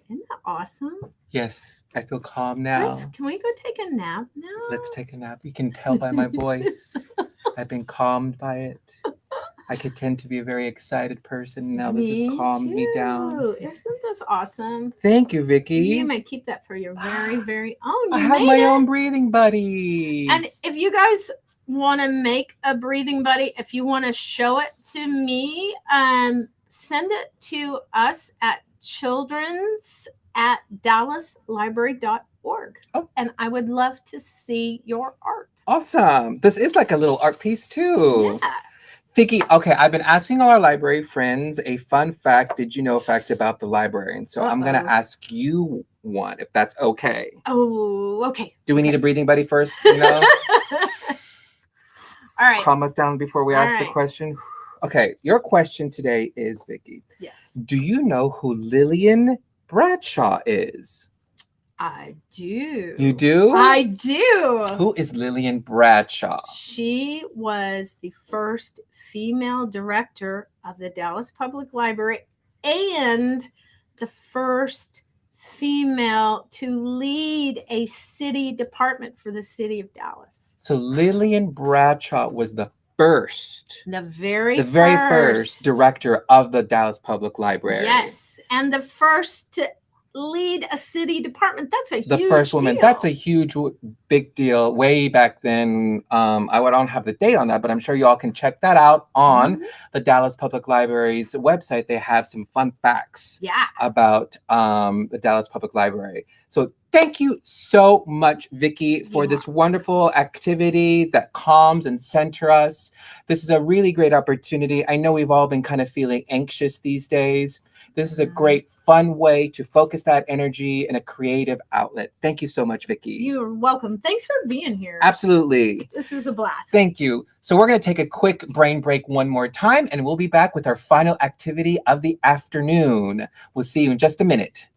Isn't that awesome? Yes, I feel calm now. Can we go take a nap now? Let's take a nap. You can tell by my voice. I've been calmed by it. I could tend to be a very excited person. Now this has calmed me down. Isn't this awesome? Thank you, Vicky. You may keep that for your very, very own. I have my own breathing buddy. And if you guys want to make a breathing buddy, if you want to show it to me, send it to us at children's@dallaslibrary.org. And I would love to see your art. Awesome. This is like a little art piece too. Yeah. Vicky, okay, I've been asking all our library friends a fun fact, did you know fact about the librarian. So I'm going to ask you one, if that's okay. Oh, okay. Do we need a breathing buddy first? You know? All right. Calm us down before we ask the question. Okay, your question today is, Vicky. Yes. Do you know who Lillian Bradshaw is? I do. You do? I do. Who is Lillian Bradshaw? She was the first female director of the Dallas Public Library and the first female to lead a city department for the city of Dallas. So Lillian Bradshaw was the first. The very first director of the Dallas Public Library. Yes. And the first to lead a city department. That's a huge deal. The first woman. That's a huge, big deal. Way back then. I don't have the date on that, but I'm sure you all can check that out on the Dallas Public Library's website. They have some fun facts about the Dallas Public Library. So thank you so much, Vicky, for this wonderful activity that calms and center us. This is a really great opportunity. I know we've all been kind of feeling anxious these days. This is a great, fun way to focus that energy in a creative outlet. Thank you so much, Vicky. You're welcome. Thanks for being here. Absolutely. This is a blast. Thank you. So we're going to take a quick brain break one more time, and we'll be back with our final activity of the afternoon. We'll see you in just a minute.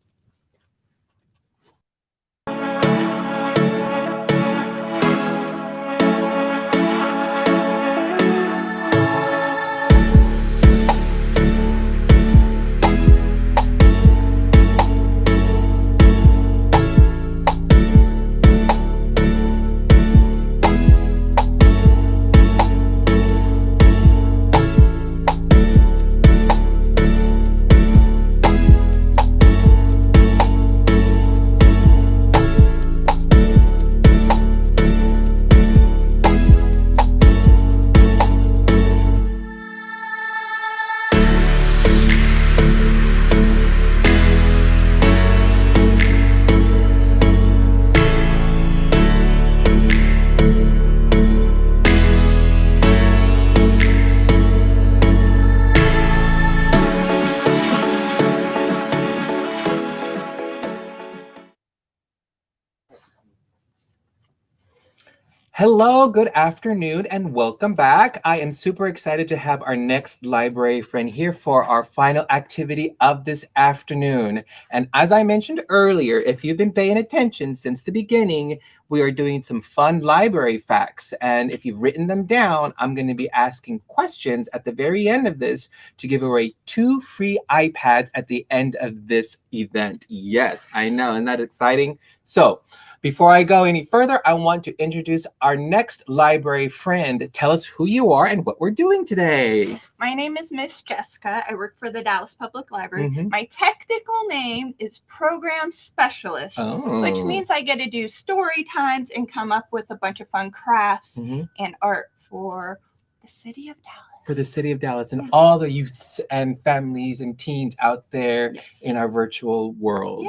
Hello, good afternoon, and welcome back. I am super excited to have our next library friend here for our final activity of this afternoon. And as I mentioned earlier, if you've been paying attention since the beginning, we are doing some fun library facts. And if you've written them down, I'm going to be asking questions at the very end of this to give away 2 free iPads at the end of this event. Yes, I know. Isn't that exciting? So before I go any further, I want to introduce our next library friend. Tell us who you are and what we're doing today. My name is Miss Jessica. I work for the Dallas Public Library. Mm-hmm. My technical name is Program Specialist, which means I get to do story times and come up with a bunch of fun crafts and art for the city of Dallas. For the city of Dallas and all the youths and families and teens out there in our virtual world.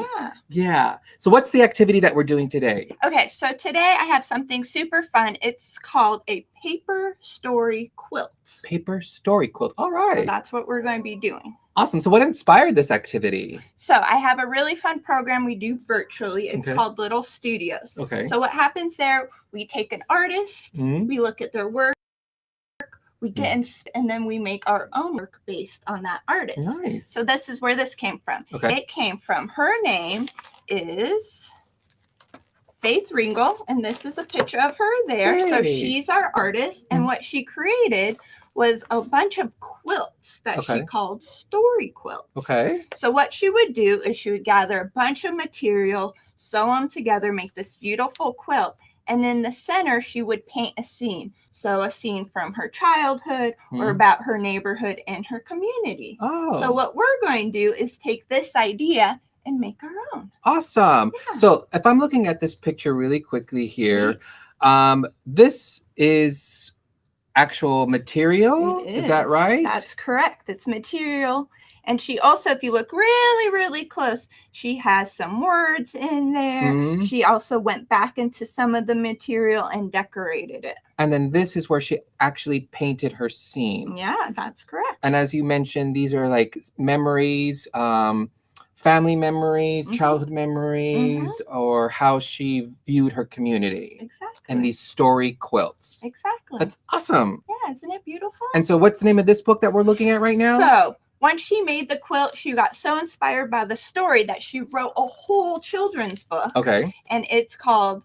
Yeah. So what's the activity that we're doing today? Okay, so today I have something super fun. It's called a paper story quilt. Paper story quilt. All right. So that's what we're going to be doing. Awesome. So what inspired this activity? So I have a really fun program we do virtually. It's called Little Studios. Okay. So what happens there, we take an artist, we look at their work, we get in, and then we make our own work based on that artist. Nice. So this is where this came from. Okay. It came from, her name is Faith Ringgold, and this is a picture of her there. Hey. So she's our artist, and what she created was a bunch of quilts that she called story quilts. Okay. So what she would do is she would gather a bunch of material, sew them together, make this beautiful quilt. And in the center, she would paint a scene. So a scene from her childhood or about her neighborhood and her community. Oh. So what we're going to do is take this idea and make our own. Awesome. Yeah. So if I'm looking at this picture really quickly here, this is actual material. Is that right? That's correct. It's material. And she also, if you look really, really close, she has some words in there. She also went back into some of the material and decorated it. And then this is where she actually painted her scene. Yeah, that's correct. And as you mentioned, these are like memories, family memories, childhood memories, or how she viewed her community. Exactly. And these story quilts. Exactly. That's awesome. Yeah, isn't it beautiful? And so what's the name of this book that we're looking at right now? So once she made the quilt, she got so inspired by the story that she wrote a whole children's book. Okay. And it's called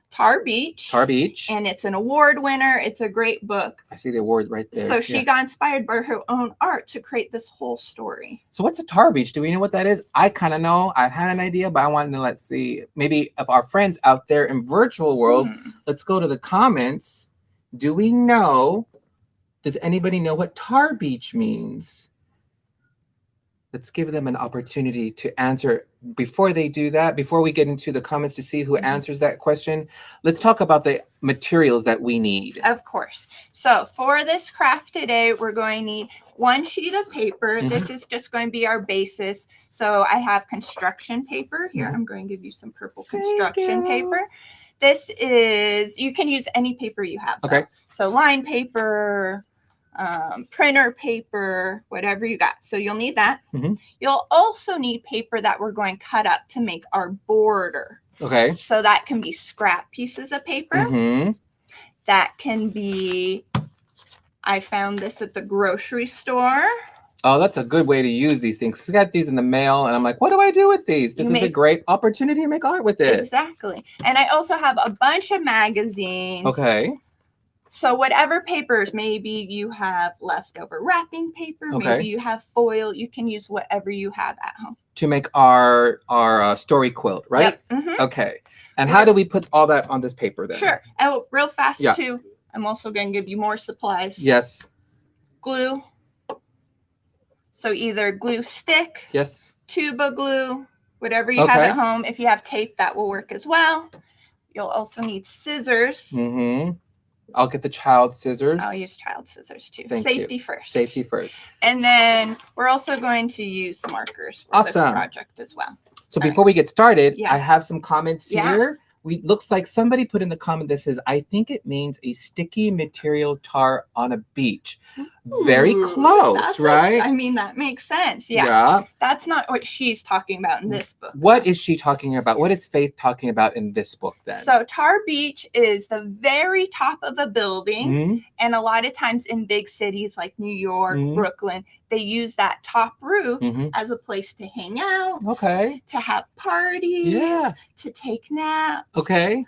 Tar Beach. Tar Beach. And it's an award winner. It's a great book. I see the award right there. So she got inspired by her own art to create this whole story. So what's a tar beach? Do we know what that is? I kind of know. I had an idea, but I wanted to let's see. Maybe of our friends out there in virtual world, let's go to the comments. Do we know? Does anybody know what tar beach means? Let's give them an opportunity to answer. Before they do that, before we get into the comments to see who answers that question, let's talk about the materials that we need. Of course. So for this craft today, we're going to need one sheet of paper. This is just going to be our basis. So I have construction paper here. I'm going to give you some purple construction paper. This is, you can use any paper you have. Okay. Though. So line paper, printer paper, whatever you got. So you'll need that. You'll also need paper that we're going to cut up to make our border. Okay. So that can be scrap pieces of paper. That can be, I found this at the grocery store. Oh, that's a good way to use these things. I got these in the mail and I'm like, what do I do with these? This is a great opportunity to make art with it. Exactly. And I also have a bunch of magazines. Okay. So whatever papers, maybe you have leftover wrapping paper, maybe you have foil, you can use whatever you have at home. To make our story quilt, right? Yep. Okay. And how do we put all that on this paper then? Sure. And real fast too, I'm also going to give you more supplies. Yes. Glue. So either glue stick, tuba glue, whatever you have at home. If you have tape, that will work as well. You'll also need scissors. I'll get the child scissors. I'll use child scissors too. Thank Safety you. first. Safety first. And then we're also going to use markers for this project as well. So before we get started, Yeah. I have some comments here. Looks like somebody put in the comment that says, I think it means a sticky material tar on a beach. Very close, right? I mean, that makes sense. Yeah. That's not what she's talking about in this book. What is she talking about? What is Faith talking about in this book then? So Tar Beach is the very top of a building. And a lot of times in big cities like New York, Brooklyn, they use that top roof as a place to hang out. Okay. To have parties. To take naps. Okay.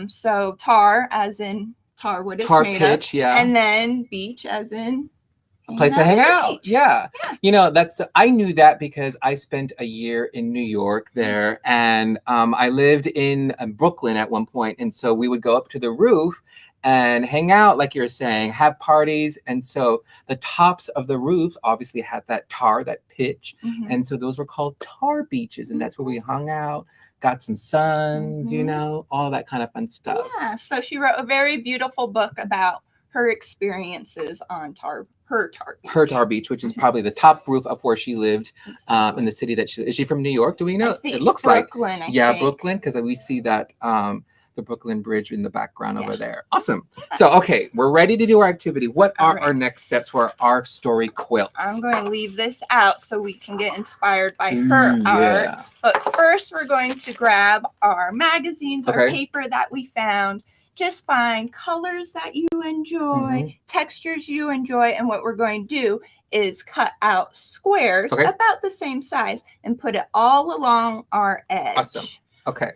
So tar as in tar, what it's tar made pitch, of. And then beach as in a place to hang out. Yeah. You know, I knew that because I spent a year in New York there, and I lived in Brooklyn at one point. And so we would go up to the roof and hang out, like you're saying, have parties. And so the tops of the roofs obviously had that tar, that pitch. And so those were called tar beaches. And that's where we hung out, got some suns, you know, all that kind of fun stuff. Yeah. So she wrote a very beautiful book about her experiences on her tar beach, which is probably the top roof of where she lived in the city that is she from New York? Do we know? It looks Brooklyn, like Brooklyn, because we see that the Brooklyn Bridge in the background over there. Awesome. So okay, we're ready to do our activity. What are our next steps for our story quilt? I'm going to leave this out so we can get inspired by her art. But first we're going to grab our magazines, our paper that we found. Just find colors that you enjoy, textures you enjoy, and what we're going to do is cut out squares about the same size and put it all along our edge. Awesome. Okay.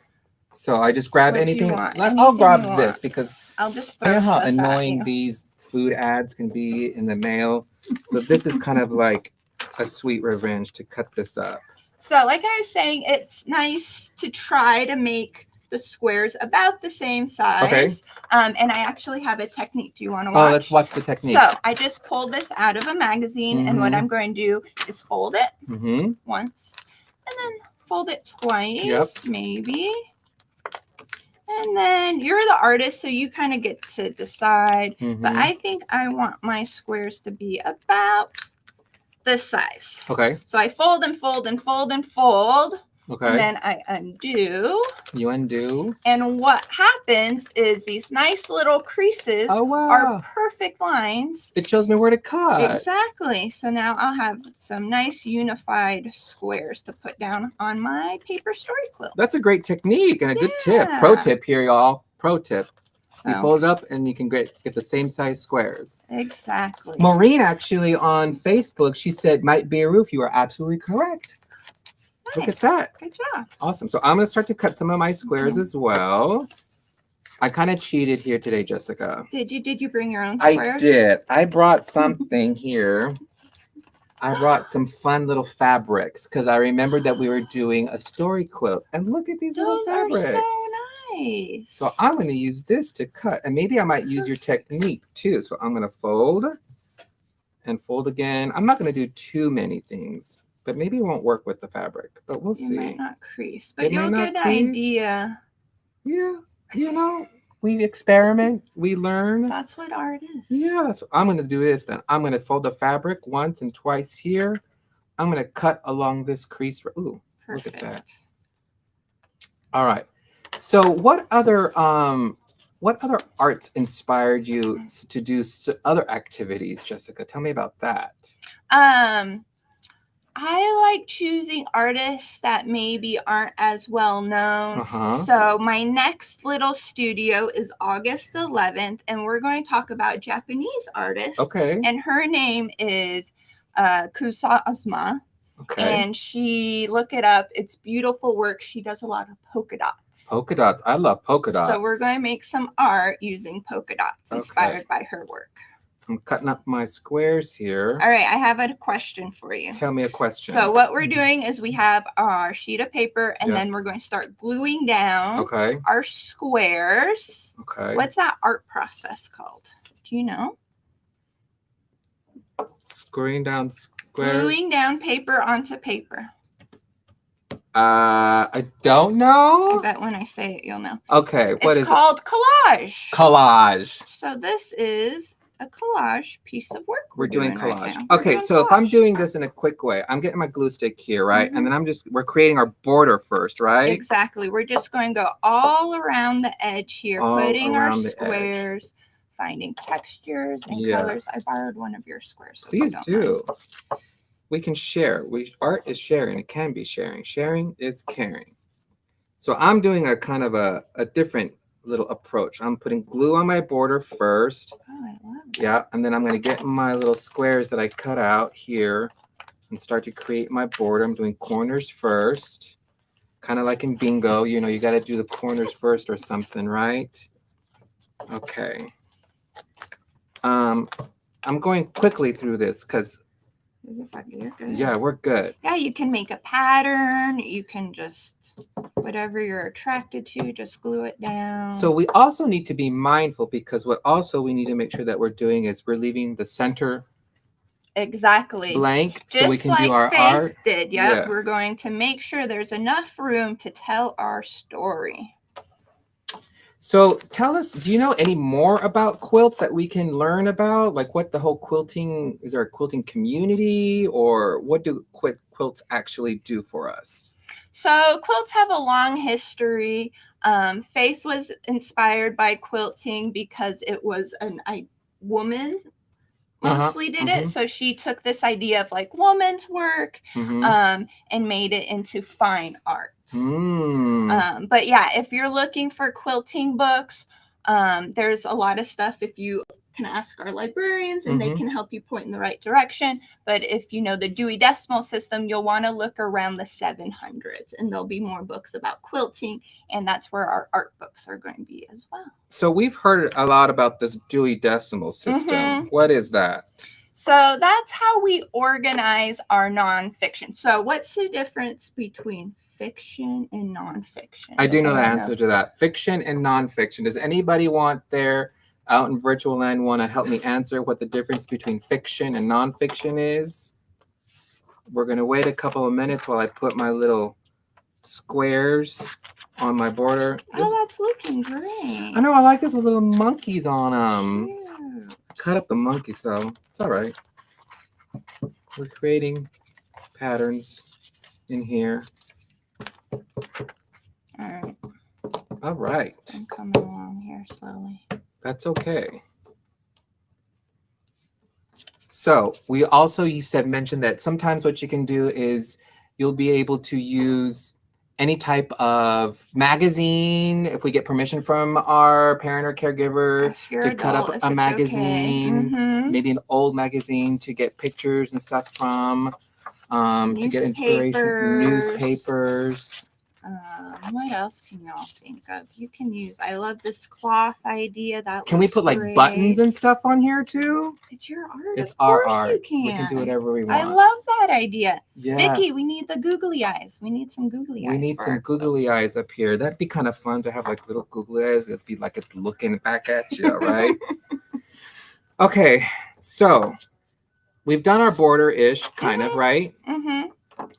So I just grab anything. I'll grab this because I'll just throw you know how annoying these food ads can be in the mail. So this is kind of like a sweet revenge to cut this up. So like I was saying, it's nice to try to make the squares about the same size. And I actually have a technique. Do you want to watch? Oh, let's watch the technique. So I just pulled this out of a magazine, and what I'm going to do is fold it once, and then fold it twice, maybe. And then you're the artist, so you kind of get to decide. But I think I want my squares to be about this size. Okay. So I fold and fold and fold and fold. Okay. And then I undo. You undo. And what happens is these nice little creases are perfect lines. It shows me where to cut. Exactly. So now I'll have some nice unified squares to put down on my paper story quilt. That's a great technique and a good tip. Pro tip here, y'all. Pro tip. You fold it up and you can get the same size squares. Exactly. Maureen actually on Facebook, she said, might be a roof. You are absolutely correct. Nice. Look at that. Good job. Awesome. So I'm going to start to cut some of my squares as well. I kind of cheated here today, Jessica. Did you bring your own squares? I did. I brought something here. I brought some fun little fabrics because I remembered that we were doing a story quilt. And look at these little fabrics. Those are so nice. So I'm going to use this to cut. And maybe I might use your technique too. So I'm going to fold and fold again. I'm not going to do too many things. But maybe it won't work with the fabric, but we'll see. It might not crease, but you'll get an idea. Yeah, you know, we experiment, we learn. That's what art is. Yeah, that's what I'm going to do this then. I'm going to fold the fabric once and twice here. I'm going to cut along this crease. Ooh, perfect. Look at that. All right. So what other arts inspired you to do other activities, Jessica? Tell me about that. I like choosing artists that maybe aren't as well known. So my next little studio is August 11th, and we're going to talk about Japanese artist. Okay. And her name is Kusazma. Okay. And look it up. It's beautiful work. She does a lot of polka dots. Polka dots. I love polka dots. So we're going to make some art using polka dots inspired by her work. I'm cutting up my squares here. All right, I have a question for you. Tell me a question. So what we're doing is we have our sheet of paper, and then we're going to start gluing down our squares. Okay. What's that art process called? Do you know? Gluing down squares. Gluing down paper onto paper. I don't know. I bet when I say it, you'll know. Okay, what is it? It's called collage. Collage. So this is a collage piece of work. We're doing collage. Right okay, so if I'm doing this in a quick way, I'm getting my glue stick here, right? And then we're creating our border first, right? Exactly. We're just going to go all around the edge here, putting our squares, finding textures and colors. I borrowed one of your squares. So please do. We can share. Art is sharing. It can be sharing. Sharing is caring. So I'm doing a kind of a different little approach. I'm putting glue on my border first. Oh, I love that. Yeah, and then I'm going to get my little squares that I cut out here and start to create my border. I'm doing corners first, kind of like in bingo. You know, you got to do the corners first or something, right? Okay. I'm going quickly through this because You're good. yeah, we're good. Yeah, you can make a pattern. You can just, whatever you're attracted to, just glue it down. So we also need to be mindful because what also we need to make sure that we're doing is we're leaving the center exactly blank just so we can like do our Faith art. did. Yep. Yeah, we're going to make sure there's enough room to tell our story. So tell us, do you know any more about quilts that we can learn about? Like what the whole quilting, is there a quilting community or what do quilts actually do for us? So quilts have a long history. Faith was inspired by quilting because it was a woman mostly did it. So she took this idea of like woman's work and made it into fine art. But yeah, if you're looking for quilting books, there's a lot of stuff. If you can ask our librarians and they can help you point in the right direction. But if you know the Dewey Decimal System, you'll want to look around the 700s and there'll be more books about quilting. And that's where our art books are going to be as well. So we've heard a lot about this Dewey Decimal System. What is that? So that's how we organize our nonfiction. So what's the difference between fiction and nonfiction? I do know the answer to that. Fiction and nonfiction. Does anybody out in virtual land want to help me answer what the difference between fiction and nonfiction is? We're going to wait a couple of minutes while I put my little squares on my border. That's looking great. I know, I like this with little monkeys on them. Cute. Cut up the monkeys though. It's all right. We're creating patterns in here. All right. I'm coming along here slowly. That's okay. So we also, you mentioned that sometimes what you can do is you'll be able to use any type of magazine, if we get permission from our parent or caregiver, to cut up a magazine, maybe an old magazine to get pictures and stuff from, to get inspiration, newspapers. What else can y'all think of? You can use, I love this cloth idea. Can we put like buttons and stuff on here too? It's your art. It's our art. You can. We can do whatever we want. I love that idea. Yeah. Vicky, we need the googly eyes. We need some googly eyes. We need some googly eyes up here. That'd be kind of fun to have like little googly eyes. It'd be like it's looking back at you, right? Okay, so we've done our border-ish kind of, right?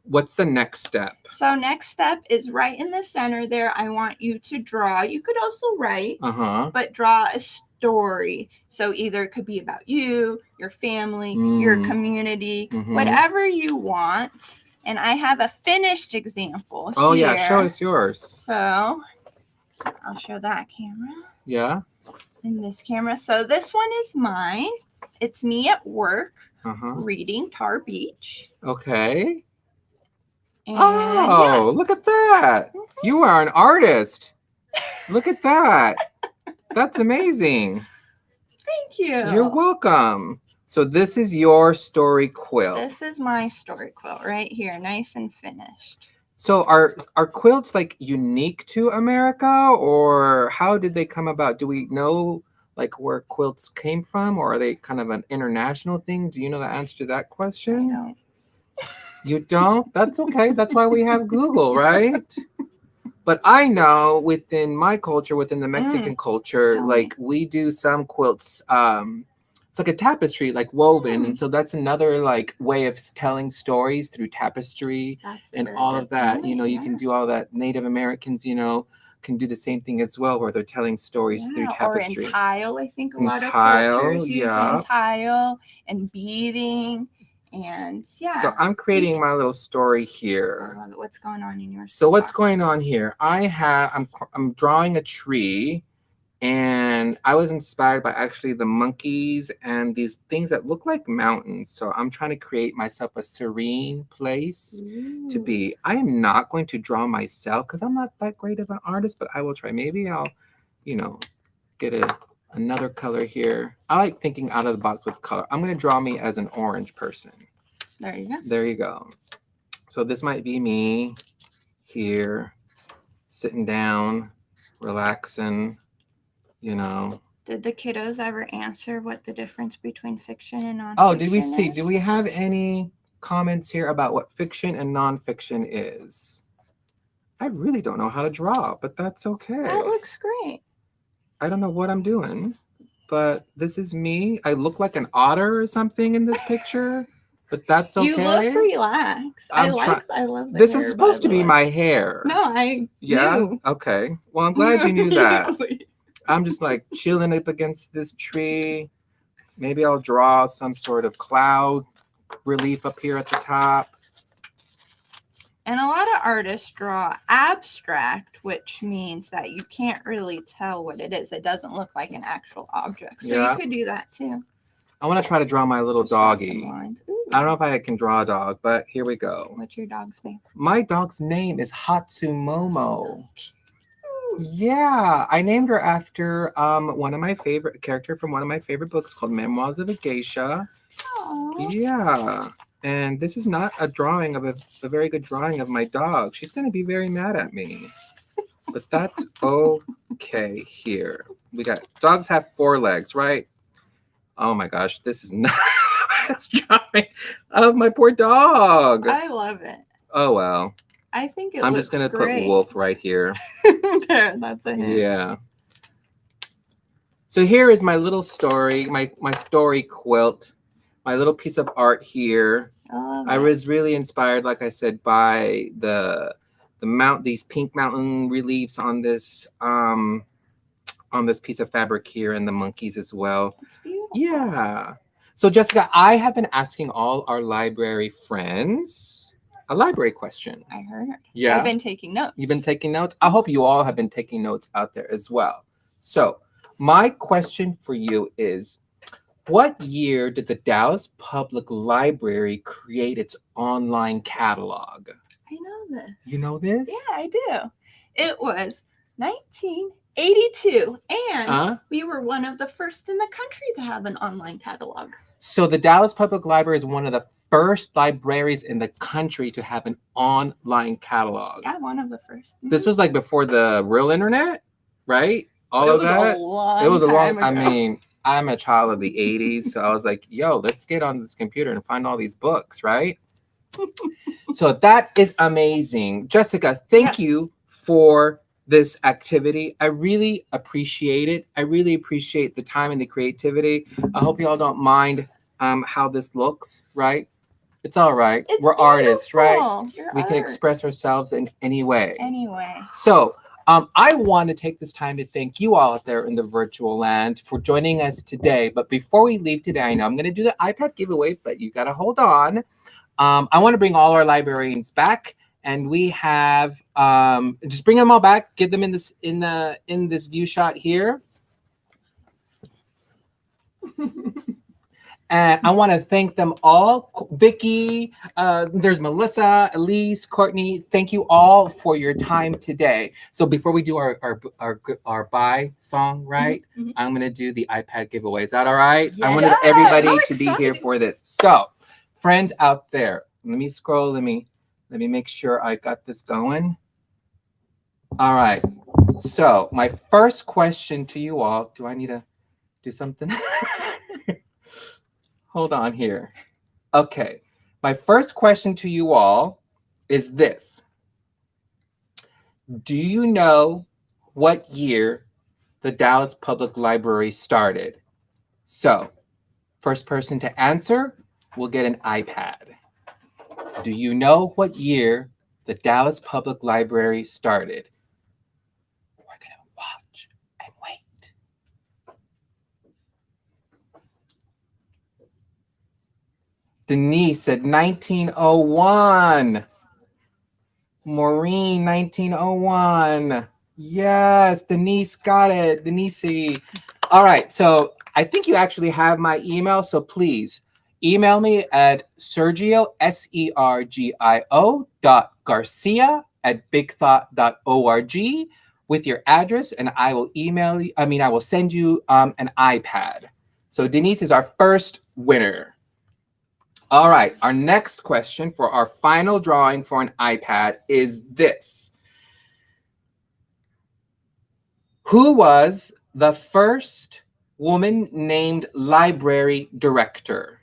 What's the next step? So next step is right in the center there. I want you to draw. You could also write, but draw a story. So either it could be about you, your family, your community, whatever you want. And I have a finished example here. Yeah, show us yours. So I'll show that camera. Yeah. In this camera. So this one is mine. It's me at work reading Tar Beach. Okay. And look at that. You are an artist. Look at that. That's amazing. Thank you. You're welcome. So this is your story quilt. This is my story quilt right here, nice and finished. So are quilts like unique to America, or how did they come about? Do we know like where quilts came from, or are they kind of an international thing? Do you know the answer to that question? I don't. You don't? That's okay. That's why we have Google, right? But I know within my culture, within the Mexican culture, like we do some quilts. It's like a tapestry, like woven. And so that's another like way of telling stories through tapestry and all of that. You know, you can do all that. Native Americans, you know, can do the same thing as well, where they're telling stories through tapestry. Or in tile, I think a lot of cultures use in tile and beading. And so I'm creating my little story here. I love it. What's going on in your So what's going on here? I'm drawing a tree, and I was inspired by actually the monkeys and these things that look like mountains. So I'm trying to create myself a serene place to be. I am not going to draw myself because I'm not that great of an artist, but I will try. Maybe I'll, you know, get another color here. I like thinking out of the box with color. I'm going to draw me as an orange person. There you go. There you go. So this might be me here, sitting down, relaxing, you know. Did the kiddos ever answer what the difference between fiction and nonfiction Oh, did we see? is? Do we have any comments here about what fiction and nonfiction is? I really don't know how to draw, but that's okay. That looks great. I don't know what I'm doing, but this is me. I look like an otter or something in this picture, but that's okay. You look relaxed. I love the This hair, is supposed to be my hair. No, I knew. Okay. Well, I'm glad you knew that. I'm just like chilling up against this tree. Maybe I'll draw some sort of cloud relief up here at the top. And a lot of artists draw abstract, which means that you can't really tell what it is. It doesn't look like an actual object. So you could do that too. I want to try to draw my little doggy. I don't know if I can draw a dog, but here we go. What's your dog's name? My dog's name is Hatsumomo. Yeah, I named her after one of my favorite character from one of my favorite books called Memoirs of a Geisha. Aww. Yeah, and this is not a drawing of a very good drawing of my dog. She's going to be very mad at me, but that's okay. Here we got dogs have 4 legs, right? Oh my gosh, this is not that's drawing of my poor dog. I love it. Oh well. I think I'm looks just gonna great. put wolf right here. There, that's a hint. Yeah. So here is my little story, my story quilt, my little piece of art here. I was really inspired, like I said, by these pink mountain reliefs on this piece of fabric here, and the monkeys as well. It's beautiful. Yeah. So Jessica, I have been asking all our library friends a library question. I heard. Yeah. I've been taking notes. You've been taking notes? I hope you all have been taking notes out there as well. So my question for you is, what year did the Dallas Public Library create its online catalog? I know this. You know this? Yeah, I do. It was 1982, and we were one of the first in the country to have an online catalog. So the Dallas Public Library is one of the first libraries in the country to have an online catalog. Yeah, one of the first. This was like before the real internet, right? All of that. It was a long time ago. I mean, I'm a child of the 80s, so I was like, yo, let's get on this computer and find all these books, right? So that is amazing. Jessica, thank you for this activity. I really appreciate it. I really appreciate the time and the creativity. I hope you all don't mind how this looks, right? It's all right. We're artists, right? We can express ourselves in any way. So I want to take this time to thank you all out there in the virtual land for joining us today. But before we leave today, I know I'm going to do the iPad giveaway, but you got to hold on. I want to bring all our librarians back, and we have just bring them all back. Get them in this view shot here. And I want to thank them all. Vicky, there's Melissa, Elise, Courtney. Thank you all for your time today. So before we do our bye song, right? Mm-hmm. I'm going to do the iPad giveaway. Is that all right? Yeah. I wanted everybody to be here for this. So, friends out there, let me scroll. Let me make sure I got this going. All right. So my first question to you all, do I need to do something? Hold on here. Okay. My first question to you all is this. Do you know what year the Dallas Public Library started? So, first person to answer will get an iPad. Do you know what year the Dallas Public Library started? We're going to watch and wait. Denise said 1901. Maureen, 1901. Yes, Denise got it. Denise. All right, so I think you actually have my email, so please email me at Sergio, sergio.garcia@bigthought.org with your address, and I will I will send you an iPad. So Denise is our first winner. All right, our next question for our final drawing for an iPad is this. Who was the first woman named library director?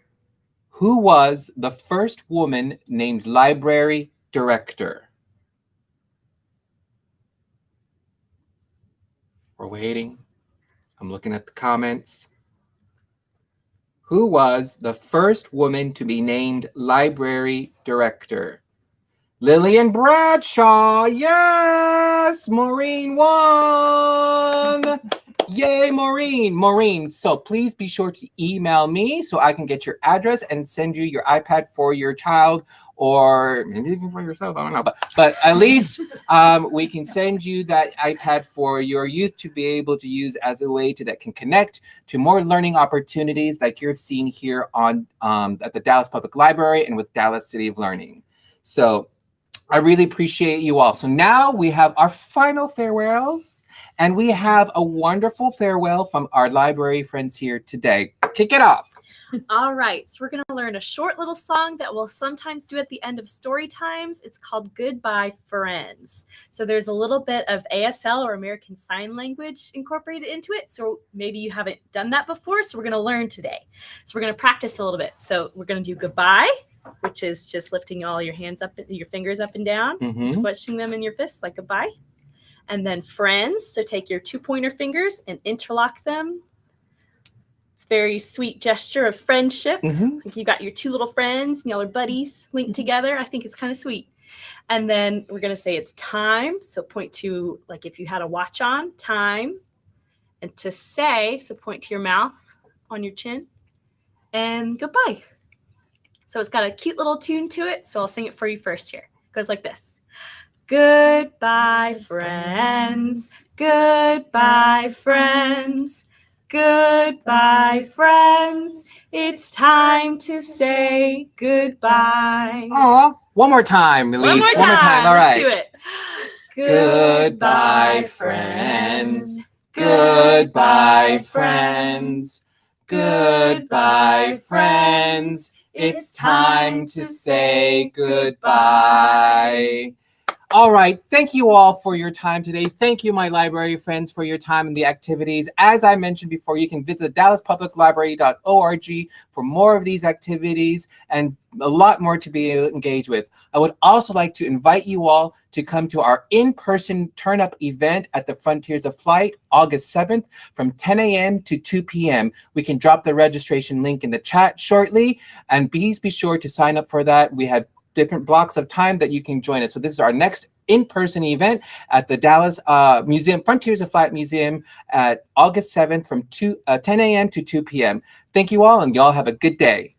Who was the first woman named library director? We're waiting. I'm looking at the comments. Who was the first woman to be named library director? Lillian Bradshaw. Yes, Maureen won. Yay, Maureen. Maureen, so please be sure to email me so I can get your address and send you your iPad for your child, or maybe even for yourself. I don't know. But at least we can send you that iPad for your youth to be able to use as a way that can connect to more learning opportunities like you're seeing here on at the Dallas Public Library and with Dallas City of Learning. So I really appreciate you all. So now we have our final farewells, and we have a wonderful farewell from our library friends here today. Kick it off. All right, so we're going to learn a short little song that we'll sometimes do at the end of story times. It's called Goodbye Friends. So there's a little bit of ASL or American Sign Language incorporated into it. So maybe you haven't done that before, so we're going to learn today. So we're going to practice a little bit. So we're going to do goodbye, which is just lifting all your hands up, your fingers up and down, squishing them in your fist like goodbye. And then friends, so take your 2 pointer fingers and interlock them. It's a very sweet gesture of friendship. Like you got your 2 little friends and y'all are buddies linked together. I think it's kind of sweet. And then we're going to say it's time. So point to, like if you had a watch on, time. And to say, so point to your mouth on your chin. And goodbye. So it's got a cute little tune to it. So I'll sing it for you first here. It goes like this. Goodbye, friends. Goodbye, friends. Goodbye, friends. It's time to say goodbye. Aw, one more time, Elise. One more time. All right. Let's do it. Goodbye, friends. Goodbye, friends. Goodbye, friends. It's time to say goodbye. All right. Thank you all for your time today. Thank you, my library friends, for your time in the activities. As I mentioned before, you can visit dallaspubliclibrary.org for more of these activities and a lot more to be engaged with. I would also like to invite you all to come to our in-person turn-up event at the Frontiers of Flight, August 7th from 10 a.m. to 2 p.m. We can drop the registration link in the chat shortly, and please be sure to sign up for that. We have different blocks of time that you can join us. So this is our next in-person event at the Dallas Museum, Frontiers of Flight Museum at August 7th from 10 a.m. to 2 p.m. Thank you all, and y'all have a good day.